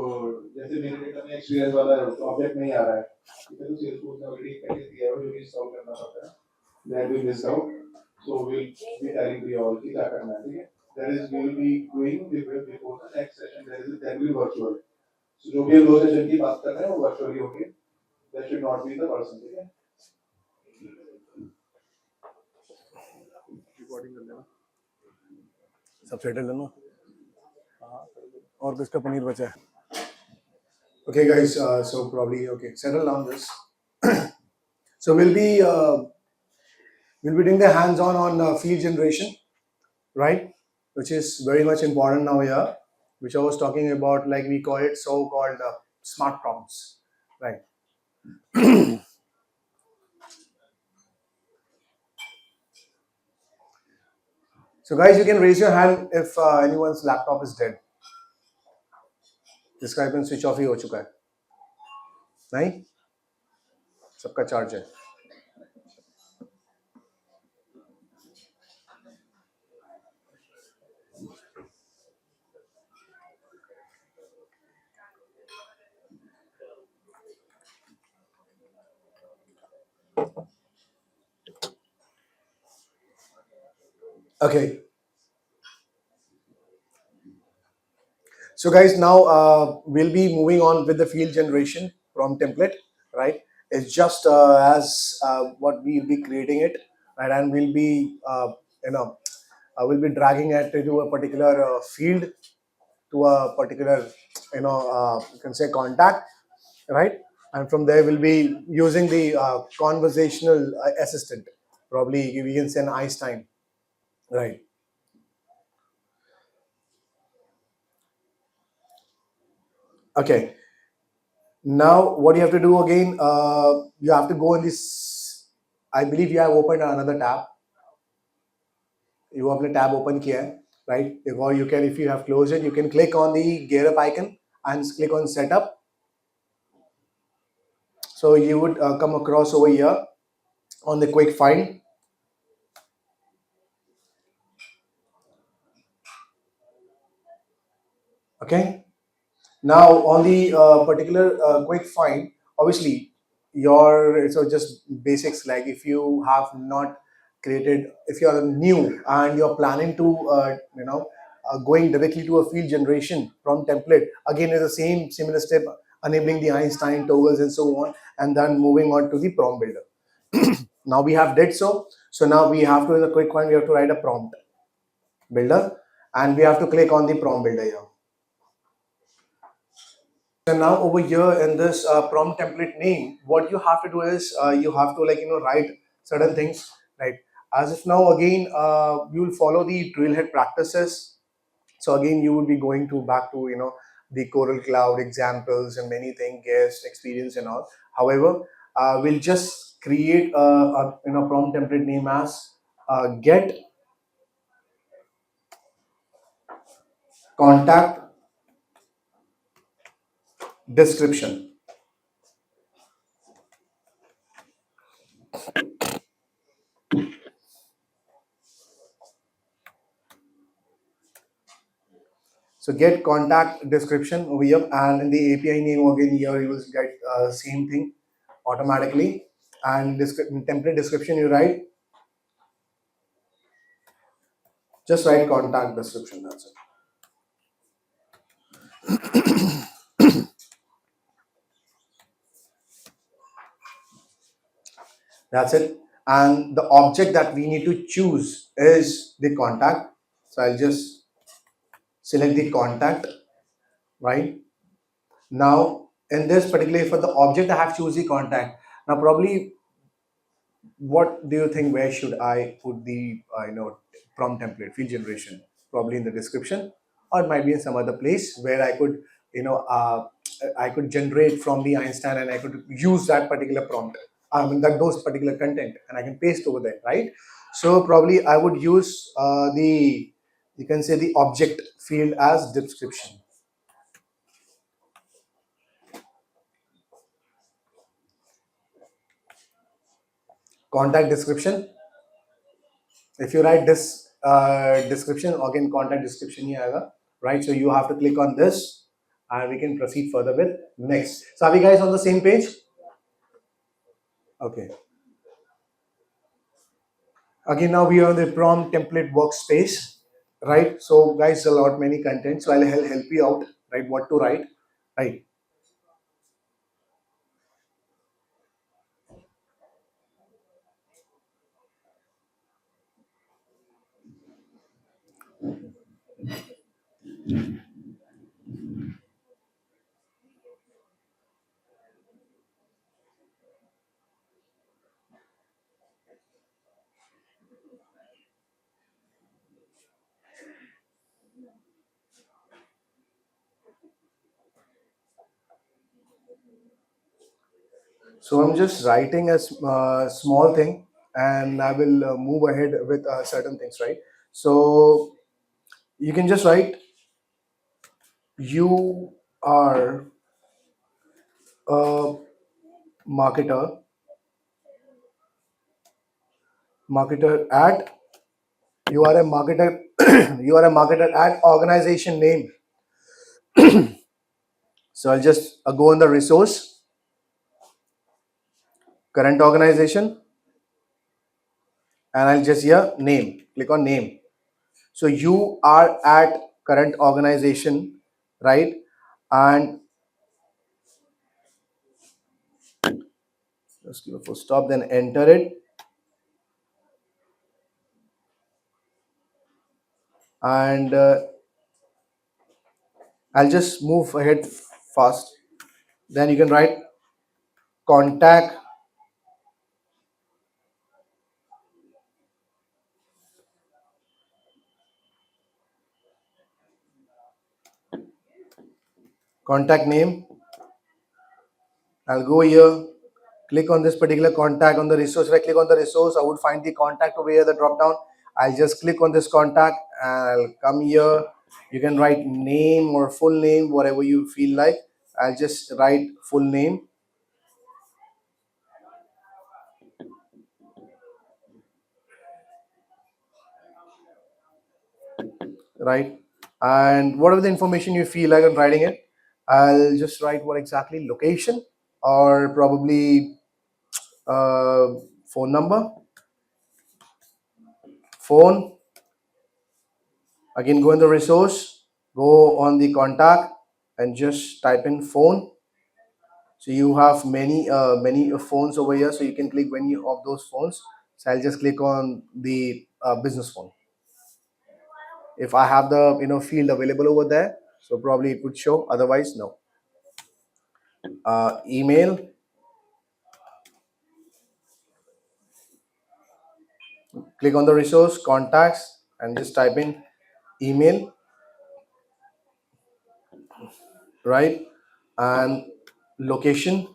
जैसे मेरे डेटा में एक्सपीरियंस वाला है तो ऑब्जेक्ट नहीं आ रहा है, ठीक है, तो सेल्सफोर्स ने ऑलरेडी पैकेज दिया है जो इंस्टॉल करना पड़ता है. That will miss out. So will be telling you all कि क्या करना है, ठीक है. That is will be going before the next session. That will virtual. So जो भी हम दो सेशन की बात कर रहे हैं वो वर्चुअली होंगे. That should not be the person, ठीक है. रिकॉर्डिंग कर लेना. सब सेटल है ना? और किसका पनीर बचा है? Okay guys, so probably okay, settle down this. So we'll be doing the hands-on on field generation, right? Which is very much important now here, which I was talking about, like we call it so-called smart prompts, right? So guys, you can raise your hand if anyone's laptop is dead. जिसका अपन switch off ही हो चुका है, नहीं? सबका charge है. Okay. So guys, now we'll be moving on with the field generation prompt template, right? It's just as what we'll be creating it, right? And we'll be, we'll be dragging it to a particular field, to a particular, you can say contact, right? And from there, we'll be using the conversational assistant. Probably we can say an Einstein, right? Okay. Now, what you have to do again, you have to go in this. I believe you have opened another tab. You have a tab open here, right? Or you can, if you have closed it, you can click on the gear up icon and click on setup. So you would come across over here on the quick find. Okay. Now on the particular quick find, obviously your, so just basics, like if you have not created, if you are new and you're planning to going directly to a field generation from template, again is the same similar step, enabling the Einstein toggles and so on, and then moving on to the prompt builder. Now we have did so. So now we have to, in the quick find, we have to write a prompt builder, and we have to click on the prompt builder here. So now over here in this prompt template name, what you have to do is you have to, like, write certain things, right? As if now again you will follow the trailhead practices. So again you will be going to back to the Coral Cloud examples and many things, guest experience and all. However, we'll just create a prompt template name as get contact description. So get contact description over here, and in the API name again here you will get same thing automatically. And template description you write, just write contact description. That's it. That's it. And the object that we need to choose is the contact. So I'll just select the contact, right? Now in this particular, for the object I have choose the contact. Now probably, what do you think, where should I put the prompt template field generation? Probably in the description, or it might be in some other place where I could I could generate from the Einstein and I could use that particular prompt, I mean that those particular content, and I can paste over there, right? So probably I would use the, you can say, the object field as description. Contact description. If you write this description, again contact description ही आएगा, right? So you have to click on this and we can proceed further with next. So are we guys on the same page? Okay. Again, now we are on the prompt template workspace, right? So guys, a lot many content, so I'll help you out, right? What to write, right? So I'm just writing a small thing, and I will move ahead with certain things, right? So you can just write, you are a marketer, marketer at, you are a marketer, you are a marketer at organization name. So I'll just go on the resource, current organization, and I'll just here name, click on name. So you are at current organization, right? And just give a full stop, then enter it. And I'll just move ahead fast. Then you can write contact, contact name. I'll go here, click on this particular contact on the resource. If I click on the resource, I would find the contact over here, the drop down. I'll just click on this contact and I'll come here. You can write name or full name, whatever you feel like. I'll just write full name, right? And whatever the information you feel like I'm writing it, I'll just write what exactly location, or probably uh, phone number, phone. Again, go in the resource, go on the contact, and just type in phone. So you have many phones over here, so you can click any of those phones. So I'll just click on the business phone. If I have the field available over there, so probably it would show. Otherwise, no. Email. Click on the resource contacts and just type in email, right? And location.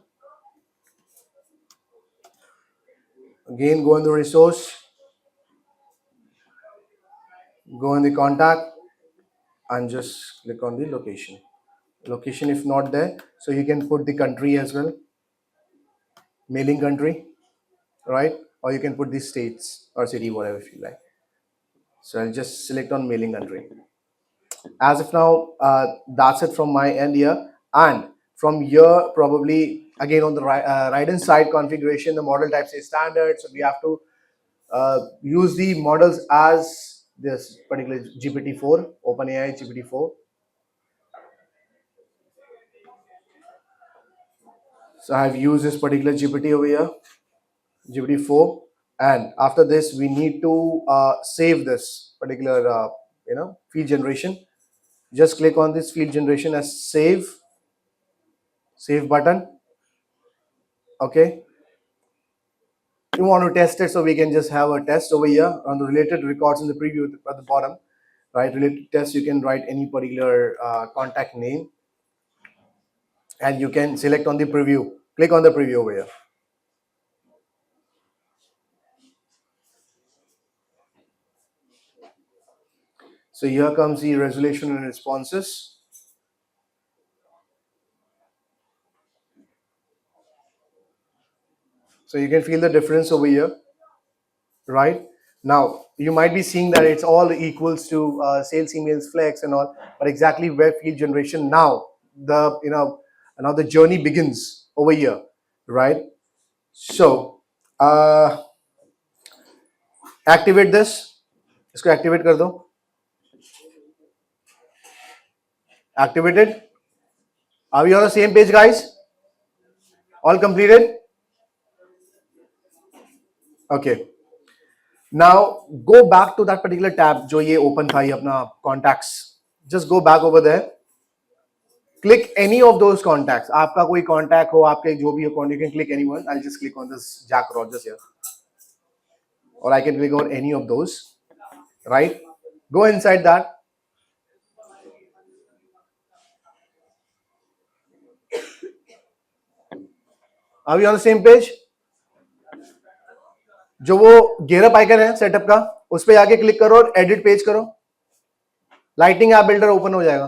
Again, go in the resource, go in the contact, and just click on the location. Location if not there, so you can put the country as well, mailing country, right? Or you can put the states or city, whatever you like. So I'll just select on mailing country. As of now, that's it from my end here. And from here, probably again on the right hand side configuration, the model type says standard. So we have to use the models as this particular GPT-4, OpenAI GPT-4. So I have used this particular GPT over here, GPT-4. And after this, we need to save this particular, field generation. Just click on this field generation as save button. Okay. You want to test it, so we can just have a test over here on the related records in the preview at the bottom, right? Related test, you can write any particular contact name, and you can select on the preview. Click on the preview over here. So here comes the resolution and responses. So you can feel the difference over here, right? Now you might be seeing that it's all equals to sales emails, flex, and all, but exactly where field generation now now the journey begins over here, right? So activate this. इसको activate कर दो. Activated. Are we on the same page, guys? All completed? Okay. Now go back to that particular tab जो ये open था ये अपना contacts. Just go back over there. Click any of those contacts. आपका कोई contact हो, आपके जो भी हो, you can click anyone. I'll just click on this Jack Rogers here, or I can click on any of those. Right? Go inside that. Are we on the same page? जो वो getup icon है setup का, उस पर आके click करो और edit page करो, लाइटिंग ऐप बिल्डर ओपन हो जाएगा.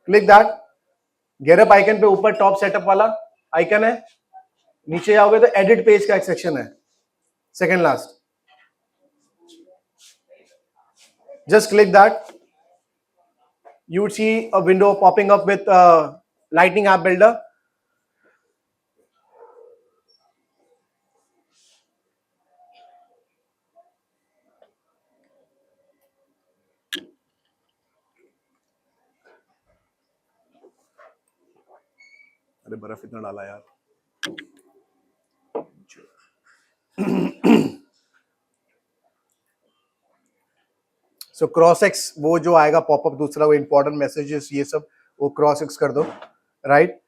Click that. गेटअप आइकन पे ऊपर टॉप सेटअप वाला आइकन है, नीचे जाओगे तो एडिट पेज का एक सेक्शन है, second last. Just click that. You would see a window popping up with Lightning App Builder. अरे बर्फ इतना डाला यार. सो क्रॉस एक्स वो जो आएगा पॉपअप दूसरा, वो इंपॉर्टेंट मैसेजेस ये सब वो क्रॉस एक्स कर दो, राइट.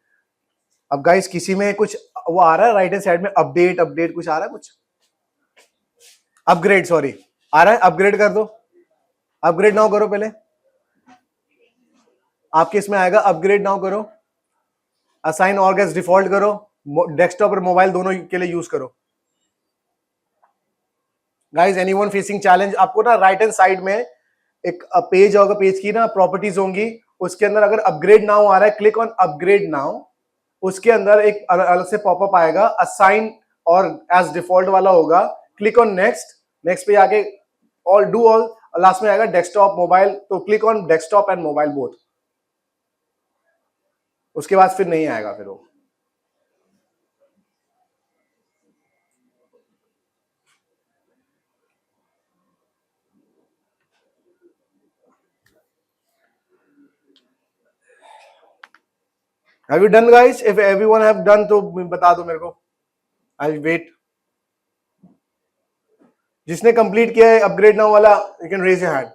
अब गाइस किसी में कुछ वो आ रहा है राइट हैंड साइड में, अपडेट अपडेट कुछ आ रहा है, कुछ अपग्रेड सॉरी आ रहा है, अपग्रेड कर दो. अपग्रेड नाउ करो पहले, आपके इसमें आएगा अपग्रेड नाउ करो. असाइन ऑर्ग एज डिफॉल्ट करो, डेस्कटॉप और मोबाइल दोनों के लिए यूज करो. गाइस एनीवन फेसिंग चैलेंज, आपको ना राइट हैंड साइड में एक पेज होगा, पेज की ना प्रॉपर्टीज होंगी, उसके अंदर अगर अपग्रेड नाउ आ रहा है, क्लिक ऑन अपग्रेड नाउ. उसके अंदर एक अलग से पॉपअप आएगा, असाइन और एज डिफॉल्ट वाला होगा, क्लिक ऑन नेक्स्ट. नेक्स्ट पे आके ऑल डू ऑल, लास्ट में आएगा डेस्कटॉप मोबाइल, तो click on desktop and mobile both. उसके बाद फिर नहीं आएगा फिर वो. Have you done guys? If everyone have done तो बता दो मेरे को. I'll wait. जिसने कंप्लीट किया है अपग्रेड नाउ वाला, you can raise your hand.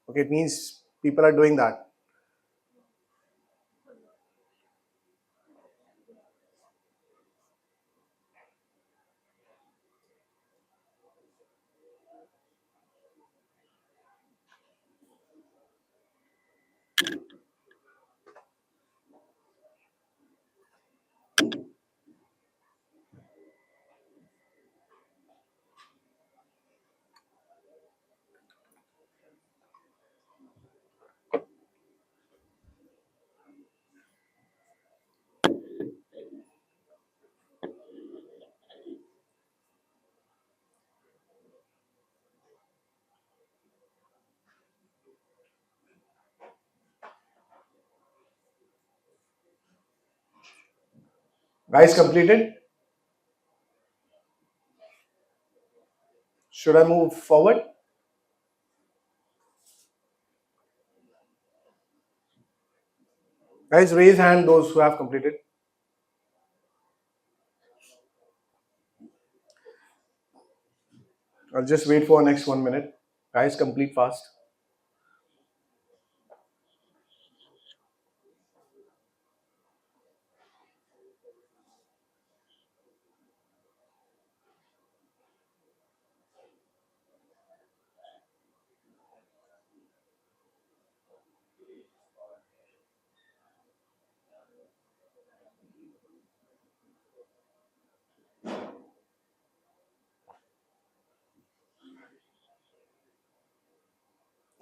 Okay, it means people are doing that. Guys, completed? Should I move forward? Guys, raise hand those who have completed. I'll just wait for next 1 minute. Guys, complete fast.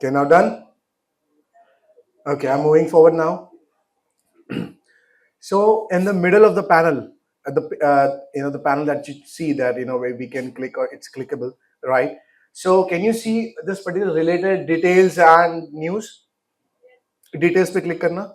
Okay, now done? Okay, I'm moving forward now. So in the middle of the panel, at the the panel that you see that where we can click, or it's clickable, right? So can you see this particular related details and news? Details पे click करना.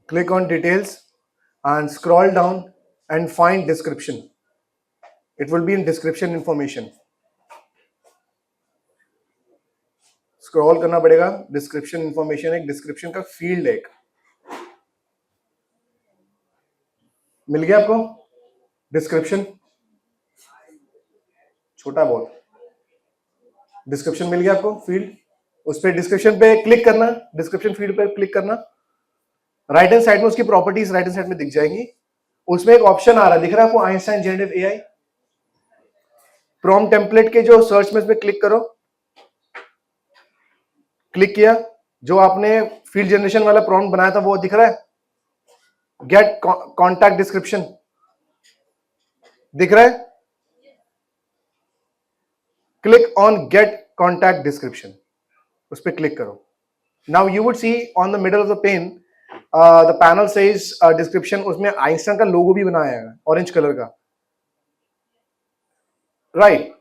Click on details and scroll down and find description. It will be in description information. Scroll करना पड़ेगा, description information, एक description का field एक मिल गया आपको. Description छोटा बहुत, डिस्क्रिप्शन मिल गया आपको फील्ड. उस पर डिस्क्रिप्शन पे क्लिक करना, डिस्क्रिप्शन फील्ड पे क्लिक करना. राइट हैंड साइड में उसकी प्रॉपर्टीज राइट हैंड साइड में दिख जाएंगी. उसमें एक ऑप्शन आ रहा है, दिख रहा है आपको, Einstein generative AI prompt template के जो सर्च में इसमें क्लिक करो. क्लिक किया, जो आपने फील्ड जनरेशन वाला प्रॉम्प्ट बनाया था वो दिख रहा है. गेट कॉन्टैक्ट डिस्क्रिप्शन दिख रहा है. Click on get contact description, उस पर क्लिक करो. Now you would see on the middle of the pen the panel says description. उसमें आइंस्टाइन का लोगो भी बनाया है ऑरेंज कलर का. Right.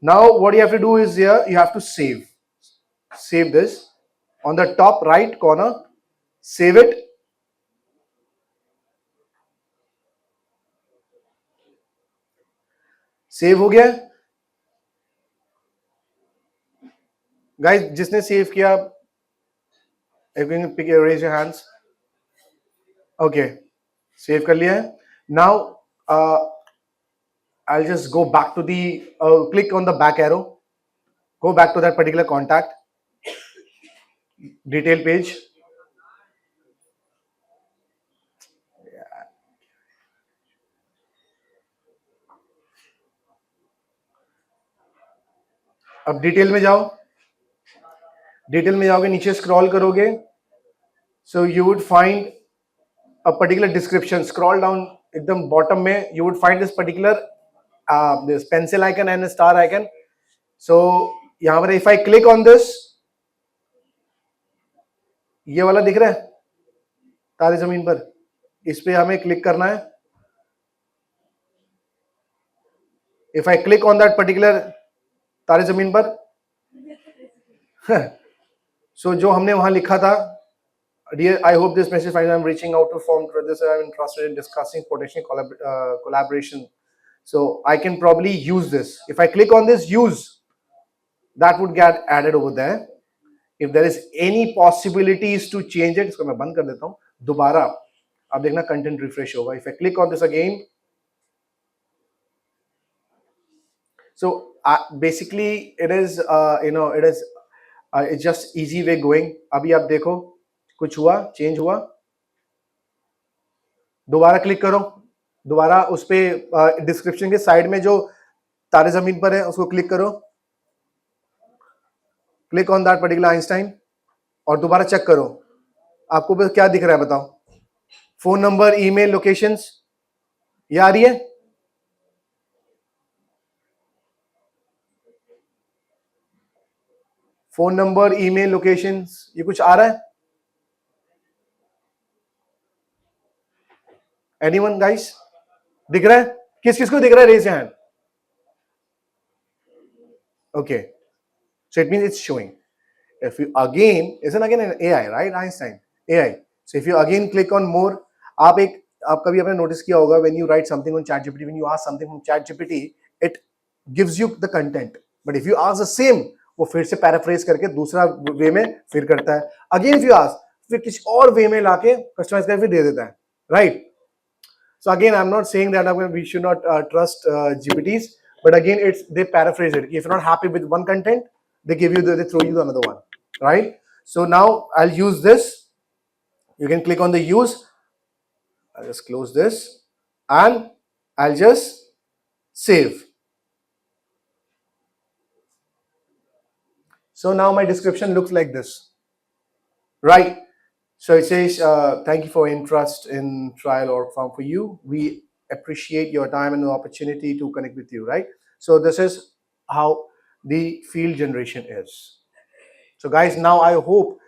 Now what you have to do is here you have to save this on the top right corner. Save it. Save हो गया guys. जिसने save किया, raise your hands. Okay, save कर लिया है. Now I'll just go back to the click on the back arrow, go back to that particular contact detail page. अब detail में जाओ. डिटेल में जाओगे, नीचे स्क्रॉल करोगे, so you would find a particular description. Scroll down एकदम bottom में you would find this particular this pencil icon and a star icon. So यहाँ पर if I click on this, ये वाला दिख रहा है तारे जमीन पर, इस पे हमें क्लिक करना है. If I click on that particular तारे जमीन पर, so जो हमने वहां लिखा था, dear, I hope this message finds I'm reaching out to form this. I'm interested in discussing potential collaboration. So I can probably use this. If I click on this use, that would get added over there. If there is any possibilities to change it, इसको मैं बंद कर देता हूँ. दोबारा अब देखना content refresh होगा. If I click on this again, so basically it is it's just easy way going. अभी आप देखो कुछ हुआ, चेंज हुआ. दोबारा क्लिक करो, दोबारा उस पे डिस्क्रिप्शन के साइड में जो तारे जमीन पर है उसको क्लिक करो. Click on that particular Einstein और दोबारा चेक करो. आपको क्या दिख रहा है बताओ? फोन नंबर, ईमेल, लोकेशंस, ये आ रही है. फोन नंबर, ईमेल, लोकेशंस, ये कुछ आ रहा है? Anyone guys? दिख रहा है? किस किस को दिख रहा है? Raise your hand. Okay, so it means it's showing. If you again, isn't again an AI, right? Einstein AI. So if you again click on more, आप कभी आपने नोटिस किया होगा when you write something on ChatGPT, when you ask something from ChatGPT, it gives you the content. But if you ask the same, वो फिर से paraphrase करके दूसरा वे में फिर करता है. अगेन if you ask, फिर किसी और वे में लाके कस्टमाइज करके दे देता है, right? So again, I'm not saying that we should not trust GPTs, but again, they paraphrase it. If you're not happy with one content, they throw you another one, right? So now I'll use this. You can click on the use. I'll just close this and I'll just save. So now my description looks like this, right? So it says, thank you for interest in trial or farm for you. We appreciate your time and the opportunity to connect with you, right? So this is how the field generation is. So guys, now I hope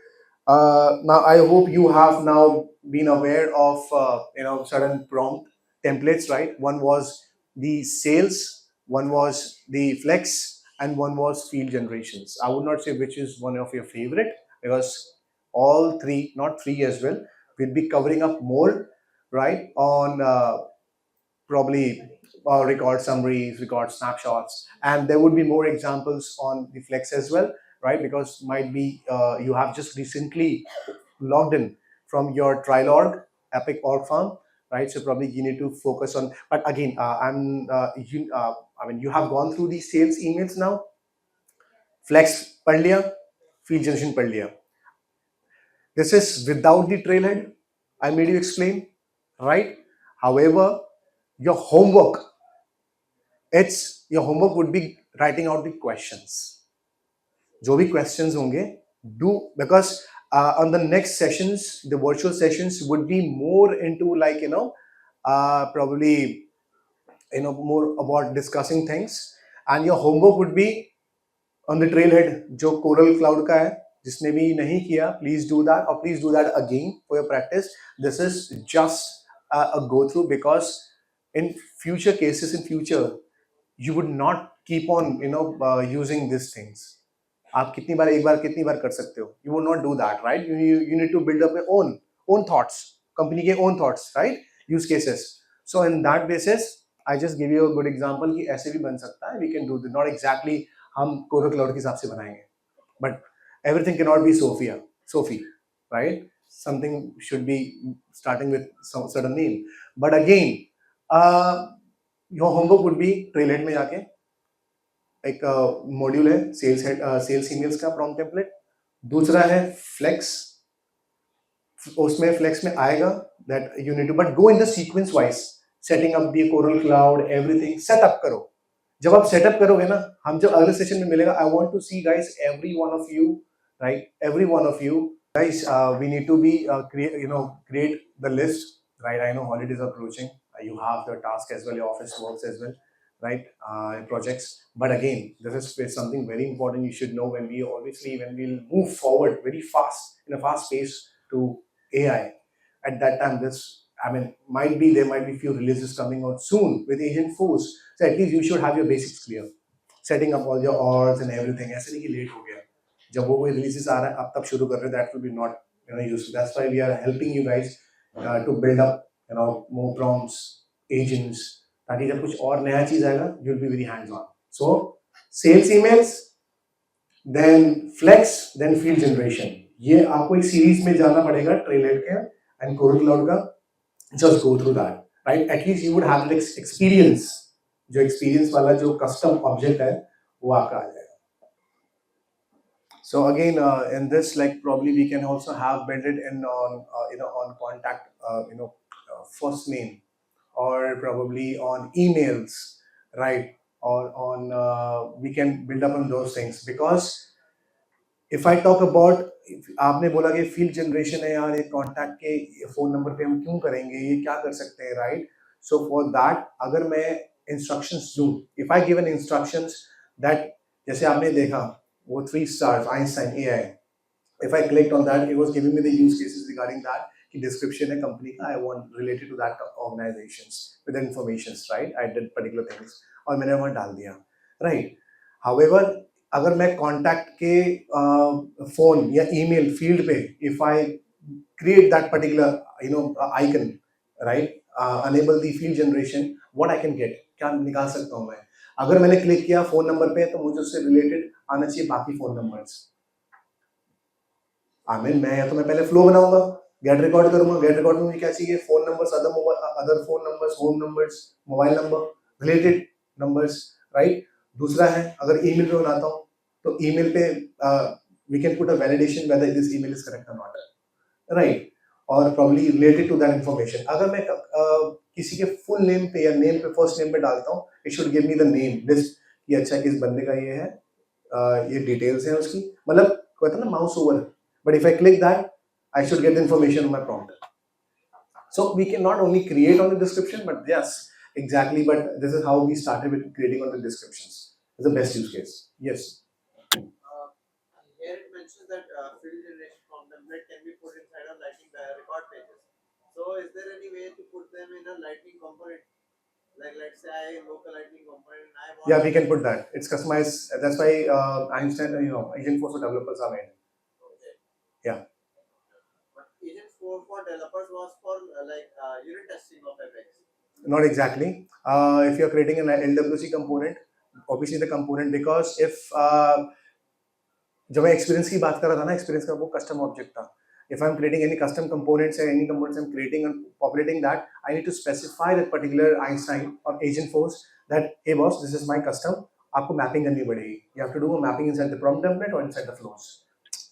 you have now been aware of certain prompt templates, right? One was the sales, one was the flex, and one was field generations. I would not say which is one of your favorite, because all three, not three as well, we'll be covering up more, right, on probably record summaries, record snapshots, and there would be more examples on the flex as well, right? Because might be you have just recently logged in from your trial org, Epic org farm, right? So probably you need to focus on. But again, you have gone through the sales emails now. Flex पढ़ लिया, field generation पढ़ लिया. This is without the trailhead. I made you explain, right? However, your homework, your homework would be writing out the questions. जो भी questions होंगे, do, because on the next sessions, the virtual sessions would be more into like, probably, more about discussing things, and your homework would be on the trailhead जो coral cloud का है. जिसने भी नहीं किया, please do that, or please do that again for your practice. This is just a go through, because in future cases, in future, you would not keep on using these things. आप कितनी बार एक बार कितनी बार कर सकते हो? You will not do that, right? You need to build up your own thoughts, company के own thoughts, right? Use cases. So in that basis, I just give you a good example कि ऐसे भी बन सकता है. We can do this. Not exactly हम coral cloud के हिसाब से बनाएंगे, but everything cannot be Sophie, right? Something should be starting with some certain name. But again, your homework would be trailhead में जाके एक मॉड्यूल है सेल्स ईमेल्स का प्रॉम्प्ट टेम्पलेट. दूसरा है फ्लेक्स. उसमें फ्लेक्स में आएगा that you need to but go in the sequence wise, setting up the Coral Cloud, everything setup करो. जब आप सेटअप करोगे ना, हम जब अगले सेशन में मिलेगा, I want to see guys every one of you, right, every one of you guys, we need to be create the list, right? I know holidays are approaching, you have your task as well, your office works as well, right? Projects. But again, this is something very important you should know when we'll move forward very fast in a fast pace to AI. At that time, there might be few releases coming out soon with Agentforce. So at least you should have your basics clear, setting up all your orgs and everything. ऐसे नहीं कि late हो गया, जब वो कोई releases आ रहा है अब तब शुरू कर रहे हैं, that will be not useful. That's why we are helping you guys to build up more prompts, agents, ताकि जब कुछ और नया चीज आएगा you'll be very hands on. So sales emails, then flex, then field generation. ये आपको एक सीरीज में जाना पड़ेगा ट्रेलहेड के एंड कोरल क्लाउड का. Just go through that, right? At least you would have the experience. जो एक्सपीरियंस वाला जो कस्टम ऑब्जेक्ट है वो आपका आ जाएगा. So again, in this, like probably we can also have built it in on contact, first name, or probably on emails, right? Or on we can build up on those things, because if I talk about, आपने बोला कि field generation है यार, ये contact के phone number पे हम क्यों करेंगे, ये क्या कर सकते हैं, राइट? सो फॉर दैट अगर मैं इंस्ट्रक्शंस दूं, if I give an instructions that, जैसे आपने देखा वो 3 stars Einstein AI, if I clicked on that, it was giving me the use cases regarding that कि description है कंपनी का, I want related to that organizations with the informations, right? I did particular things और मैंने वहाँ डाल दिया, right? However, अगर मैं कॉन्टैक्ट के फोन या ईमेल फील्ड पे if I create that particular icon, right, enable the field generation, what I can get, क्या निकाल सकता हूं मैं? अगर मैंने क्लिक किया फोन नंबर पे तो मुझे उससे रिलेटेड आना चाहिए बाकी फोन नंबर्स. मैं या तो मैं पहले फ्लो बनाऊंगा, गेट रिकॉर्ड करूंगा, गेट रिकॉर्ड में क्या चाहिए, phone numbers, other phone numbers, home numbers, mobile number, related numbers, right. दूसरा है अगर ईमेल पे बनाता हूँ तो ईमेल पे we can put a validation whether this email is correct और नॉट, राइट, और probably related to that information. अगर मैं किसी के फुल नेम पे या नेम पे फर्स्ट नेम पे डालता हूँ, it should give me the name list कि अच्छा किस बंदे का ये है, ये डिटेल्स है उसकी, मतलब कहता है ना mouse over. But if I click that, I should get the information on my prompt. So we can not only create on the description, but yes, exactly. But this is how we started with creating on the descriptions. It's the best use case. Yes. Here it mentions that field generation from template can be put inside of Lightning record pages. So is there any way to put them in a Lightning component? Like let's say I invoke a Lightning component and I want. Yeah, we can put that. It's customized. That's why Einstein, Agentforce developers are made. Okay. Yeah. For developers was for unit testing of Apex. Not exactly. If you're creating an LWC component, obviously the component, because if जब मैं experience की बात कर रहा था ना, experience का वो कस्टम ऑब्जेक्ट था. If I'm creating any custom components or any components I'm creating and populating that, I need to specify that particular Einstein or Agentforce that hey boss, this is my custom. आपको mapping करनी पड़ेगी. You have to do a mapping inside the prompt template or inside the flows.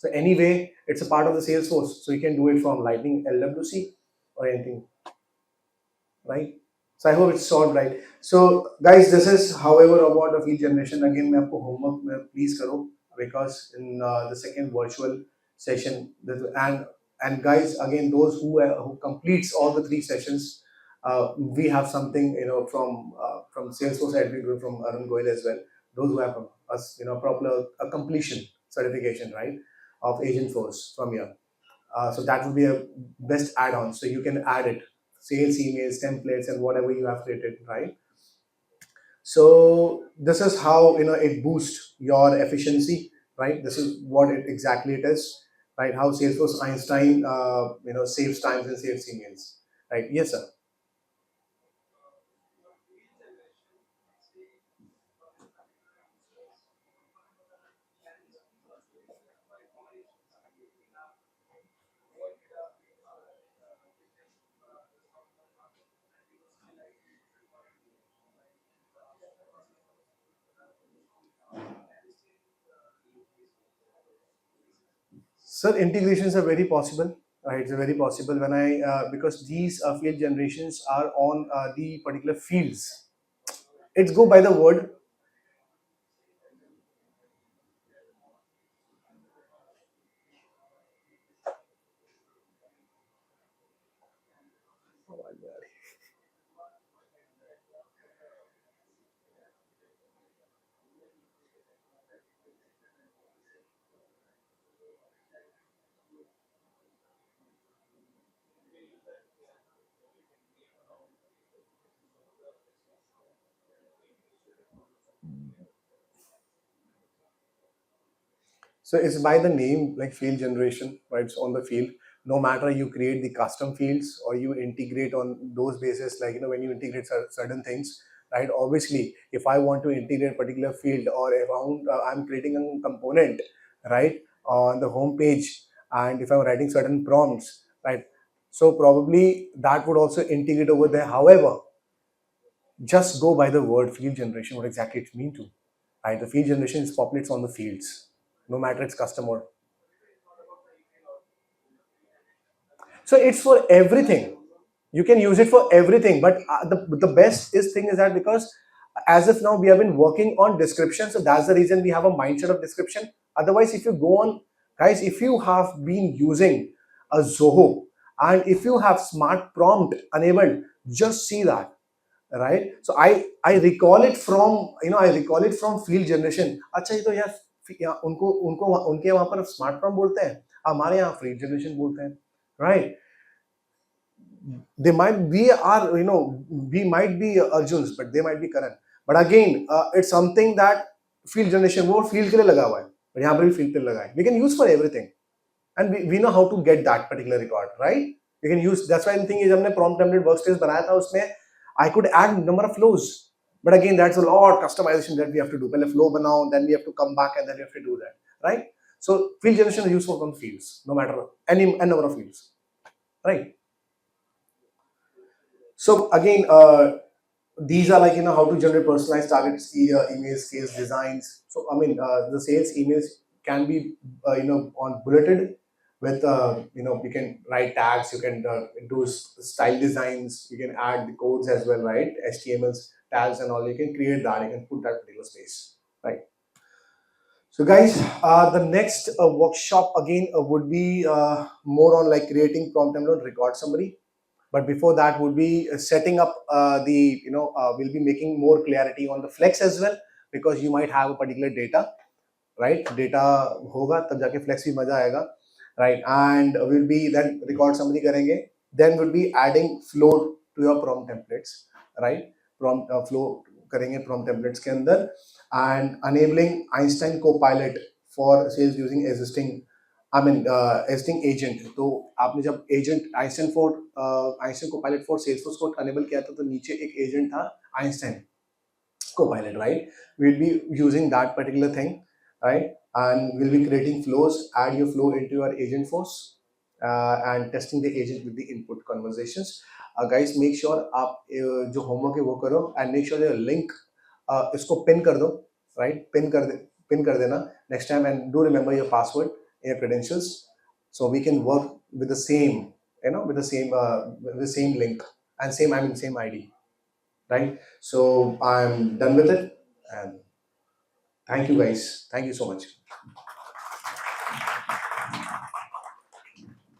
So anyway, it's a part of the Salesforce, so you can do it from Lightning LWC or anything, right? So I hope it's solved, right? So guys, this is however about the field generation. Again, मैं आपको homework में please करो, because in the second virtual session, and guys, again, those who completes all the 3 sessions, we have something, you know, from Salesforce admin group, from Arun Goyal as well. Those who have us, you know, proper a completion certification, right, of Agentforce from here. So that would be a best add-on. So you can add it, sales emails, templates, and whatever you have created, right? So this is how, you know, it boosts your efficiency, right? This is what exactly it is, right? How Salesforce Einstein, you know, saves times and saves emails, right? Yes, sir. Sir, integrations are very possible, right? It's very possible when because these field generations are on the particular fields. It's go by the word. So it's by the name, like field generation, right? It's on the field. No matter you create the custom fields or you integrate on those basis, like, you know, when you integrate certain things, right? Obviously, if I want to integrate particular field, or if I'm creating a component, right, on the home page, and if I'm writing certain prompts, right? So probably that would also integrate over there. However, just go by the word field generation, what exactly it mean to, right? The field generation is populates on the fields, no matter it's customer. So it's for everything. You can use it for everything. But the best is thing is that, because as of now we have been working on description, so that's the reason we have a mindset of description. Otherwise, if you go on, guys, if you have been using a Zoho, and if you have smart prompt enabled, just see that, right? So I recall it from, you know, I recall it from field generation. अच्छा, ये तो यार उनको उनको उनके वहां पर smart prompt बोलते हैं, हमारे यहाँ फील्ड जनरेशन बोलते हैं, right? They might be are, you know, we might be Arjuns, but they might be Karan. But again, it's something that field generation वो field के लिए लगा हुआ है, but यहाँ पर भी field पे लगा है. We can use for everything, and we know how to get that particular record, right? We can use. That's why the thing is, हमने prompt template workspace बनाया था, उसमें I could add number of flows, but again, that's a lot of customization that we have to do. पहले flow बनाओ, then we have to come back, and then we have to do that, right? So field generation is useful from fields, no matter any number of fields, right? So again, these are like, you know, how to generate personalized targets, emails, sales designs. So I mean, the sales emails can be, you know, on bulleted with, you know, you can write tags, you can do style designs, you can add the codes as well, right? HTMLs, tags, and all. You can create that. You can put that particular space, right? So guys, the next workshop again would be more on like creating prompt template, record summary. But before that would be setting up the, you know, we'll be making more clarity on the flex as well, because you might have a particular data, right? Data होगा तब जाके flex भी मजा आएगा, right? And we'll be then record summary करेंगे, then we'll be adding flow to your prompt templates, right? Prompt flow करेंगे prompt templates के अंदर, and enabling Einstein Copilot for sales using existing, I mean, existing agent. तो आपने जब agent Einstein Copilot for Salesforce को enable किया था, तो नीचे एक agent था Einstein Copilot, right? We'll be using that particular thing, right? And we'll be creating flows. Add your flow into your Agentforce, and testing the agent with the input conversations. Guys, make sure आप जो homework है वो करो, and make sure your link इसको pin कर दो, right? Pin कर देना next time, and do remember your password. in your credentials, so we can work with the same, with the same link and same ID, right? So I'm done with it, and thank you guys. Thank you so much.